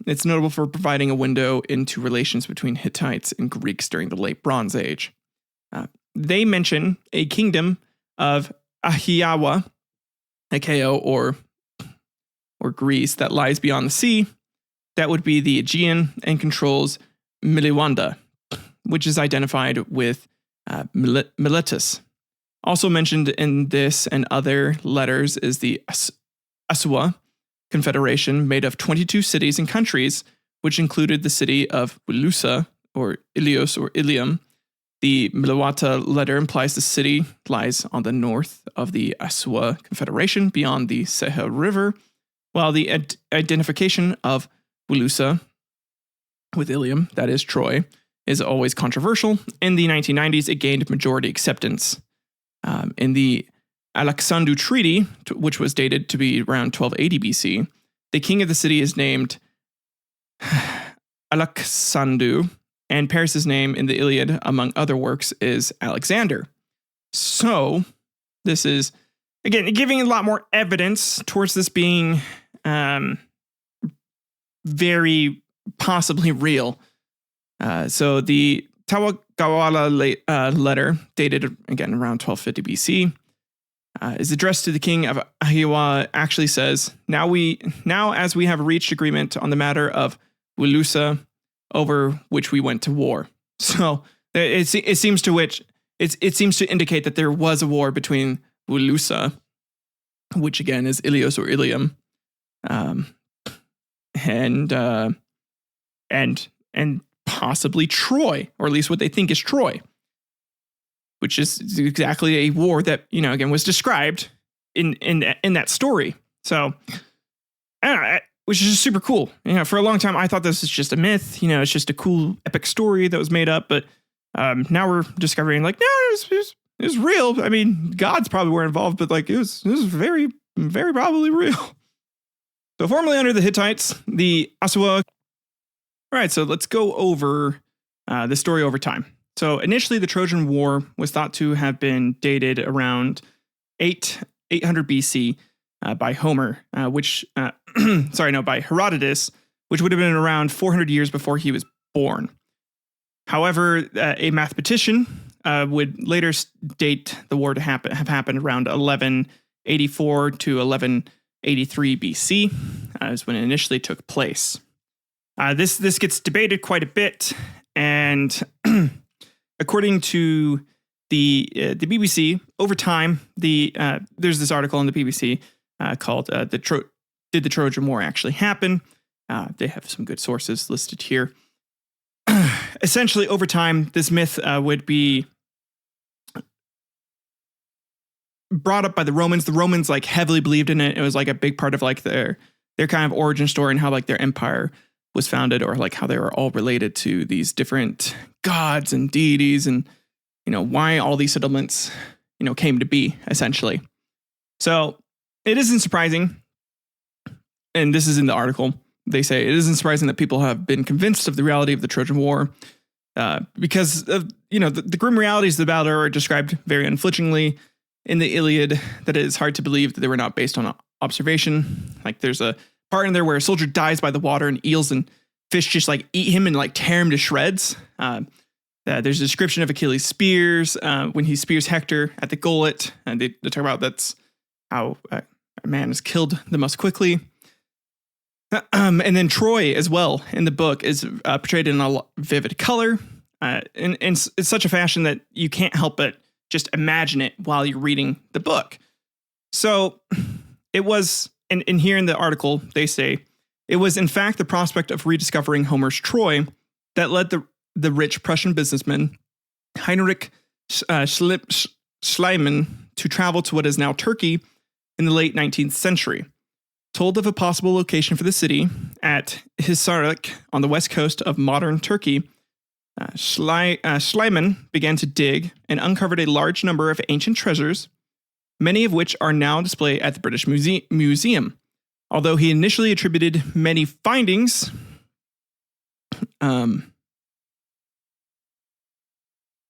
It's notable for providing a window into relations between Hittites and Greeks during the late Bronze Age. They mention a kingdom of Ahiawa, Akeo, or Greece that lies beyond the sea. That would be the Aegean and controls Miliwanda, which is identified with Miletus. Also mentioned in this and other letters is the Aswa Confederation, made of 22 cities and countries, which included the city of Wilusa, or Ilios, or Ilium. The Miliwata letter implies the city lies on the north of the Aswa Confederation, beyond the Seha River, while the identification of Wilusa with Ilium, that is Troy, is always controversial. In the 1990s, it gained majority acceptance. In the Alexandru Treaty, which was dated to be around 1280 BC, the king of the city is named Alexandru, and Paris's name in the Iliad, among other works, is Alexander. So, this is, again, giving a lot more evidence towards this being very possibly real. So the Tawagawala letter, dated again around 1250 BC, is addressed to the king of Ahiwa, actually says, now as we have reached agreement on the matter of Wilusa, over which we went to war. So it seems to indicate that there was a war between Wilusa, which again is Ilios or Ilium, and possibly Troy, or at least what they think is Troy, which is exactly a war that, again, was described in that story. So, I don't know, which is just super cool. For a long time, I thought this was just a myth. It's just a cool epic story that was made up. But now we're discovering, like, no, it was real. I mean, gods probably were involved, but like it was very, very probably real. So formerly under the Hittites, the Aswa. All right, so let's go over the story over time. So initially, the Trojan War was thought to have been dated around 800 BC by Homer, by Herodotus, which would have been around 400 years before he was born. However, a mathematician would later date the war to have happened around 1184 to 1183 BC, is when it initially took place. This gets debated quite a bit, and according to the BBC, over time, there's this article on the BBC called "Did the Trojan War Actually Happen?" They have some good sources listed here. Essentially, over time, this myth would be brought up by the Romans. The Romans like heavily believed in it. It was like a big part of like their kind of origin story and how like their empire was founded, or like how they were all related to these different gods and deities, and why all these settlements came to be, essentially. So it isn't surprising, and this is in the article. They say it isn't surprising that people have been convinced of the reality of the Trojan War, because of the grim realities of the battle are described very unflinchingly in the Iliad. That it is hard to believe that they were not based on observation. Like there's a part in there where a soldier dies by the water, and eels and fish just like eat him and like tear him to shreds. There's a description of Achilles' spears when he spears Hector at the gullet, and they talk about that's how a man is killed the most quickly. And then Troy as well in the book is portrayed in a vivid color, in such a fashion that you can't help but just imagine it while you're reading the book. So it was, and here in the article, they say, it was in fact the prospect of rediscovering Homer's Troy that led the rich Prussian businessman Heinrich Schliemann to travel to what is now Turkey in the late 19th century. Told of a possible location for the city at Hisarlik on the west coast of modern Turkey, Schliemann began to dig and uncovered a large number of ancient treasures, many of which are now displayed at the British Museum. Although he initially attributed many findings to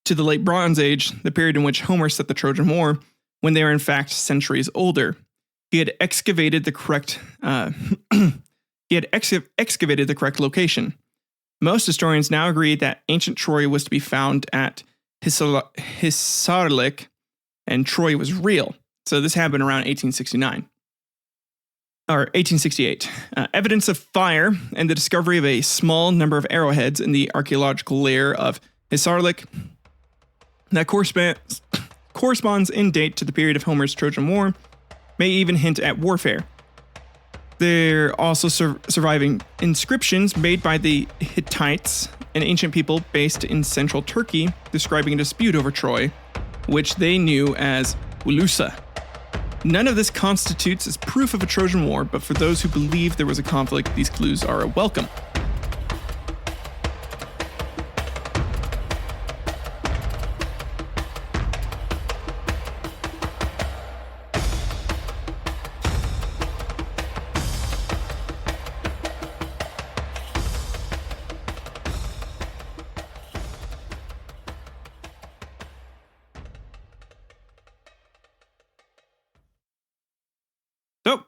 the late Bronze Age, the period in which Homer set the Trojan War, when they were in fact centuries older. He had excavated the correct location. Most historians now agree that ancient Troy was to be found at Hisarlik, and Troy was real. So this happened around 1869. Or 1868. Evidence of fire and the discovery of a small number of arrowheads in the archaeological layer of Hisarlik that corresponds in date to the period of Homer's Trojan War may even hint at warfare. There are also surviving inscriptions made by the Hittites, an ancient people based in central Turkey, describing a dispute over Troy, which they knew as Ulusa. None of this constitutes as proof of a Trojan War, but for those who believe there was a conflict, these clues are a welcome. So,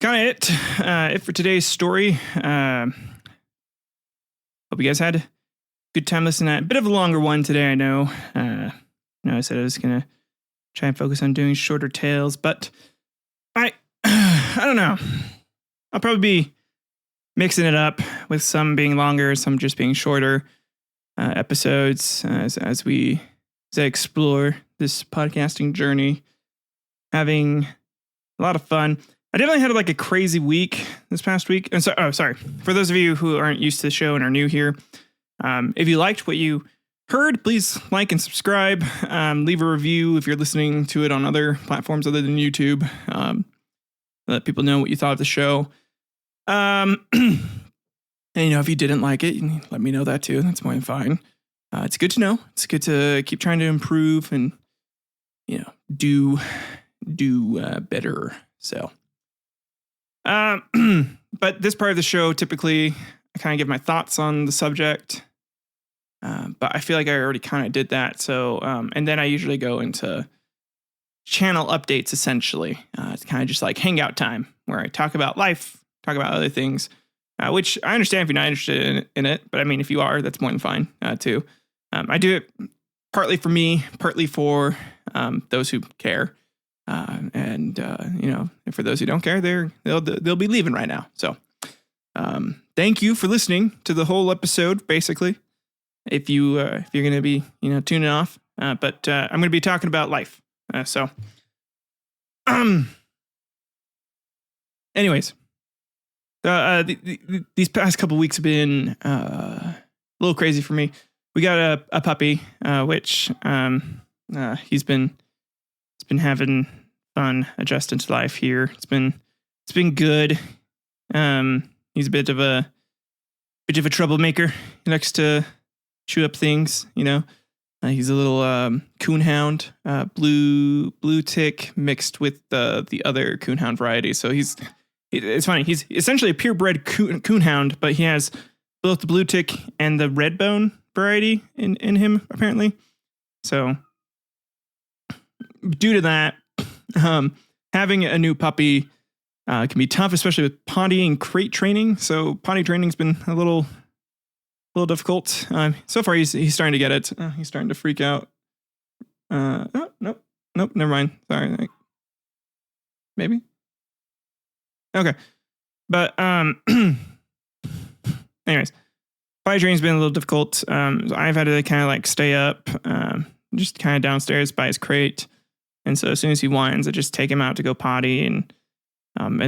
kind of it for today's story. Hope you guys had a good time listening to that. A bit of a longer one today, I know. I said I was going to try and focus on doing shorter tales, but I don't know. I'll probably be mixing it up with some being longer, some just being shorter episodes as I explore this podcasting journey, having a lot of fun. I definitely had like a crazy week this past week. And sorry. For those of you who aren't used to the show and are new here, if you liked what you heard, please like and subscribe. Leave a review if you're listening to it on other platforms other than YouTube. Let people know what you thought of the show. And if you didn't like it, you can let me know that too. That's more than fine. It's good to know. It's good to keep trying to improve and do better. So, but this part of the show, typically I kind of give my thoughts on the subject. But I feel like I already kind of did that. So, and then I usually go into channel updates, essentially. It's kind of just like hangout time where I talk about life, talk about other things, which I understand if you're not interested in it. But I mean, if you are, that's more than fine, too. I do it partly for me, partly for those who care. And for those who don't care, they'll be leaving right now. So, thank you for listening to the whole episode, basically. If you're going to be, tuning off, but I'm going to be talking about life. Anyways, these past couple weeks have been a little crazy for me. We got a puppy, which he's been having fun adjusting to life here. It's been good. He's a bit of a troublemaker. He likes to chew up things, He's a little coonhound, blue tick mixed with the other coonhound variety. So it's funny. He's essentially a purebred coonhound, but he has both the blue tick and the red bone variety in him, apparently. So due to that, having a new puppy can be tough, especially with potty and crate training. So potty training's been a little difficult. So far he's starting to get it. He's starting to freak out. Nope, never mind. Sorry. Maybe. Okay. But anyways, potty training's been a little difficult. So I've had to kind of like stay up, just kind of downstairs by his crate And so as soon as he whines, I just take him out to go potty, and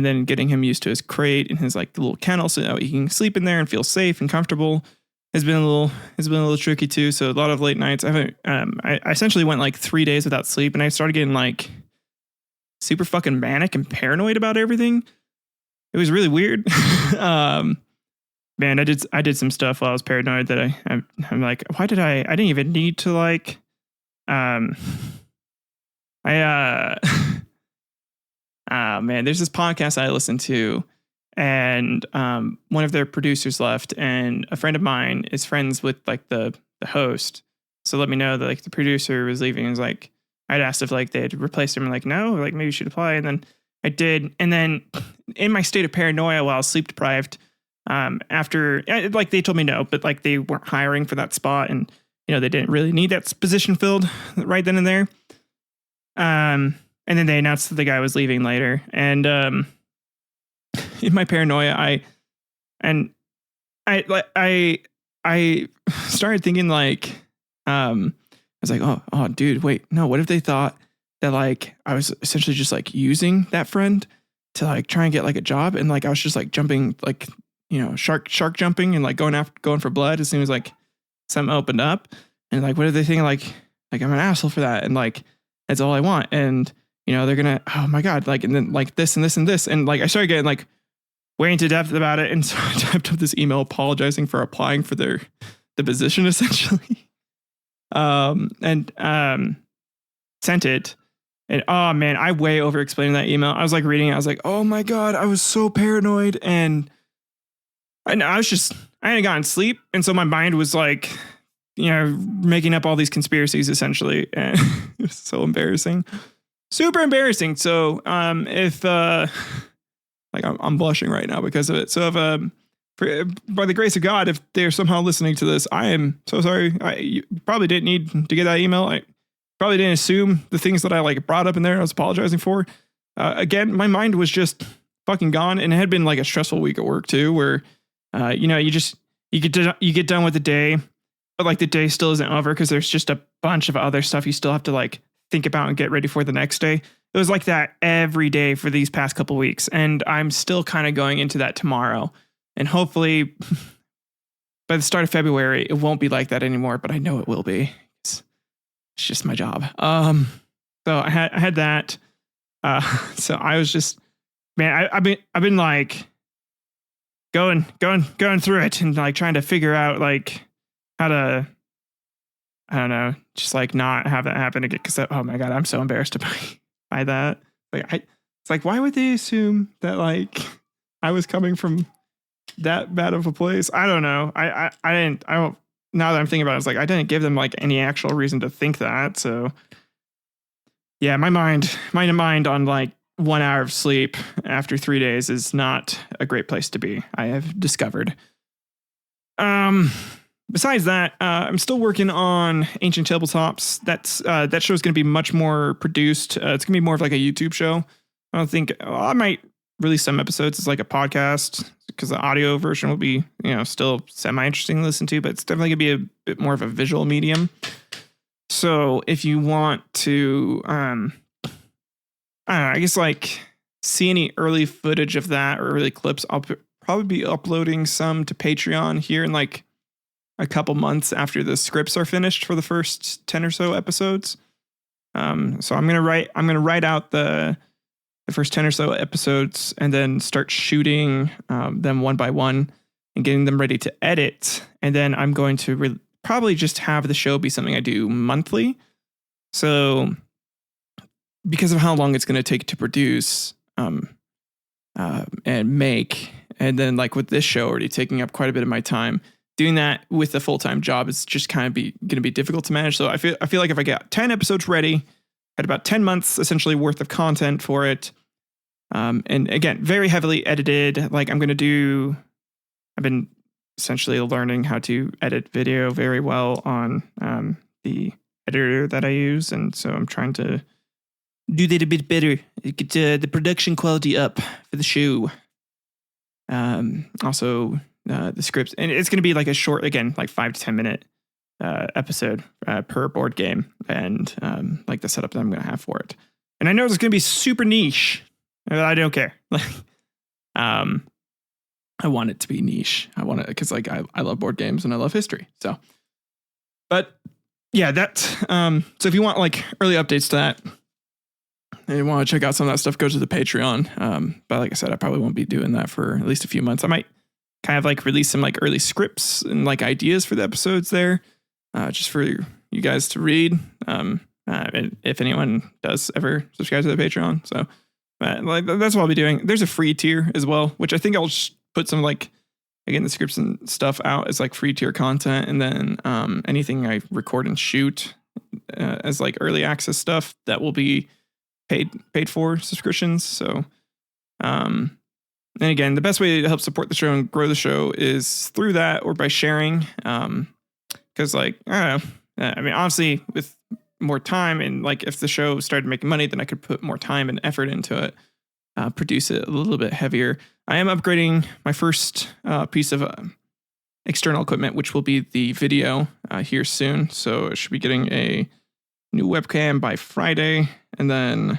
then getting him used to his crate and his like the little kennel so that he can sleep in there and feel safe and comfortable has been a little tricky too. So a lot of late nights. I essentially went like 3 days without sleep, and I started getting like super fucking manic and paranoid about everything. It was really weird. Man, I did some stuff while I was paranoid that I'm like, why did I didn't even need to like, man, there's this podcast I listened to, and one of their producers left, and a friend of mine is friends with like the host. So let me know that like the producer was leaving. And was like, I'd asked if like they had replaced him, and like, no, like maybe you should apply. And then I did. And then in my state of paranoia while I was sleep deprived, after like they told me no, but like they weren't hiring for that spot, and they didn't really need that position filled right then and there. And then they announced that the guy was leaving later. And in my paranoia, I started thinking like, I was like, oh, dude, wait, no, what if they thought that like I was essentially just like using that friend to like try and get like a job, and like I was just like jumping like shark jumping and like going for blood as soon as like something opened up, and like what if they think like I'm an asshole for that, and like that's all I want, and they're gonna, oh my god, like, and then like this and this and this, and like I started getting like way into depth about it, and so I typed up this email apologizing for applying for the position essentially. And sent it, and oh man, I way over explained that email. I was like reading it, I was like, oh my god, I was so paranoid, and I hadn't gotten sleep, and so my mind was like, making up all these conspiracies essentially, and it was so embarrassing, super embarrassing. So if like I'm blushing right now because of it. So if by the grace of God, if they're somehow listening to this, I am so sorry. You probably didn't need to get that email. I probably didn't assume the things that I like brought up in there I was apologizing for. Again, my mind was just fucking gone, and it had been like a stressful week at work too, where you get done with the day, but like the day still isn't over because there's just a bunch of other stuff you still have to like think about and get ready for the next day. It was like that every day for these past couple weeks, and I'm still kind of going into that tomorrow. And hopefully by the start of February, it won't be like that anymore, but I know it will be. It's just my job. So I had that. So I was just, man, I've been like going through it and like trying to figure out like how to, I don't know, just like not have that happen again. Cause oh my God, I'm so embarrassed by that. Like it's like, why would they assume that like I was coming from that bad of a place? I don't know. I don't, now that I'm thinking about it, it's like, I didn't give them like any actual reason to think that. So yeah, my mind on like 1 hour of sleep after 3 days is not a great place to be, I have discovered. Besides that, I'm still working on Ancient Tabletops. That show is going to be much more produced. It's going to be more of like a YouTube show. I don't think I might release some episodes as like a podcast because the audio version will be, still semi-interesting to listen to, but it's definitely going to be a bit more of a visual medium. So if you want to, I guess like see any early footage of that or early clips, I'll probably be uploading some to Patreon here in like a couple months after the scripts are finished for the first 10 or so episodes. So I'm going to write out the first 10 or so episodes and then start shooting them one by one and getting them ready to edit. And then I'm going to probably just have the show be something I do monthly. So because of how long it's going to take to produce and make, and then like with this show already taking up quite a bit of my time, doing that with a full-time job is just kind of going to be difficult to manage. So I feel like if I got 10 episodes ready, had about 10 months essentially worth of content for it. And again, very heavily edited. Like I've been essentially learning how to edit video very well on the editor that I use. And so I'm trying to do that a bit better, get the production quality up for the show. Also, the scripts, and it's going to be like a short, again, like 5 to 10 minute episode per board game, and like the setup that I'm going to have for it. And I know it's going to be super niche. I don't care. I want it to be niche. I want it because like I love board games and I love history. So, but yeah, so if you want like early updates to that, and you want to check out some of that stuff, go to the Patreon. But like I said, I probably won't be doing that for at least a few months. I might kind of like release some like early scripts and like ideas for the episodes there, just for you guys to read. If anyone does ever subscribe to the Patreon. So like that's what I'll be doing. There's a free tier as well, which I think I'll just put some like, again, the scripts and stuff out as like free tier content. And then anything I record and shoot as like early access stuff that will be paid for subscriptions. So, and again, the best way to help support the show and grow the show is through that or by sharing. Cause like, I don't know. I mean, obviously with more time and like if the show started making money, then I could put more time and effort into it, produce it a little bit heavier. I am upgrading my first piece of external equipment, which will be the video here soon. So I should be getting a new webcam by Friday. And then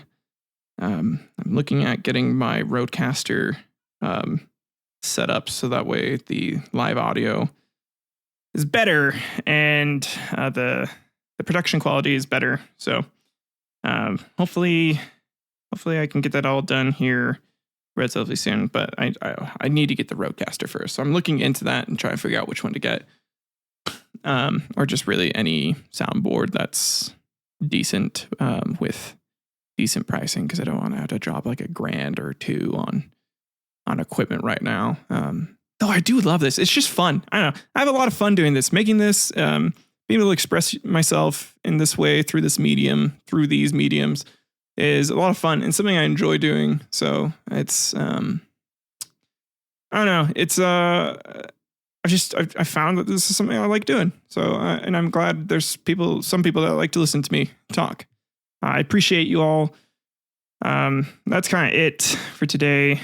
I'm looking at getting my Rodecaster set up so that way the live audio is better and the production quality is better. So hopefully I can get that all done here relatively soon. But I need to get the Rodecaster first. So I'm looking into that and trying to figure out which one to get. Or just really any soundboard that's decent with decent pricing, because I don't want to have to drop like $1,000 or $2,000 on equipment right now. Though I do love this. It's just fun. I don't know. I have a lot of fun doing this, making this, being able to express myself in this way through these mediums is a lot of fun and something I enjoy doing. So it's, I don't know. It's, I found that this is something I like doing. So, and I'm glad there's some people that like to listen to me talk. I appreciate you all. That's kind of it for today,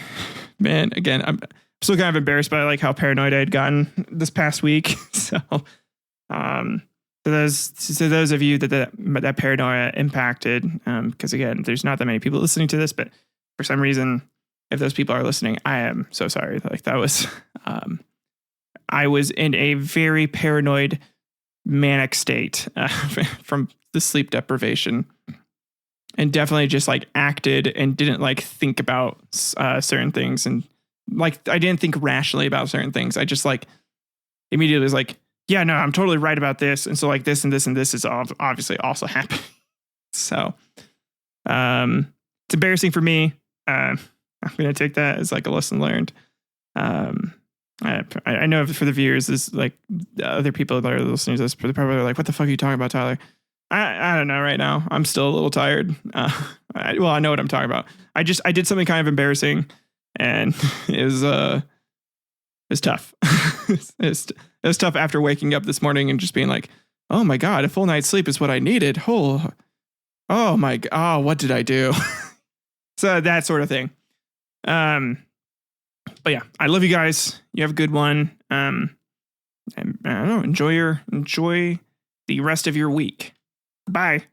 man. Again, I'm still kind of embarrassed by like how paranoid I had gotten this past week. So, to those of you that paranoia impacted, because again, there's not that many people listening to this, but for some reason, if those people are listening, I am so sorry. Like that was, I was in a very paranoid, manic state from the sleep deprivation, and definitely just like acted and didn't like think about certain things, and like I didn't think rationally about certain things. I just like immediately was like, yeah, no, I'm totally right about this, and so like this and this and this is obviously also happening. So, it's embarrassing for me. I'm gonna take that as like a lesson learned. I know for the viewers, is like other people that are listening to this, they're probably like, what the fuck are you talking about, Tyler? I don't know right now. I'm still a little tired. I know what I'm talking about. I did something kind of embarrassing, and it was tough. It was tough after waking up this morning and just being like, oh my God, a full night's sleep is what I needed. Oh my God. Oh, what did I do? So that sort of thing. But yeah, I love you guys. You have a good one. And I don't know, enjoy the rest of your week. Bye.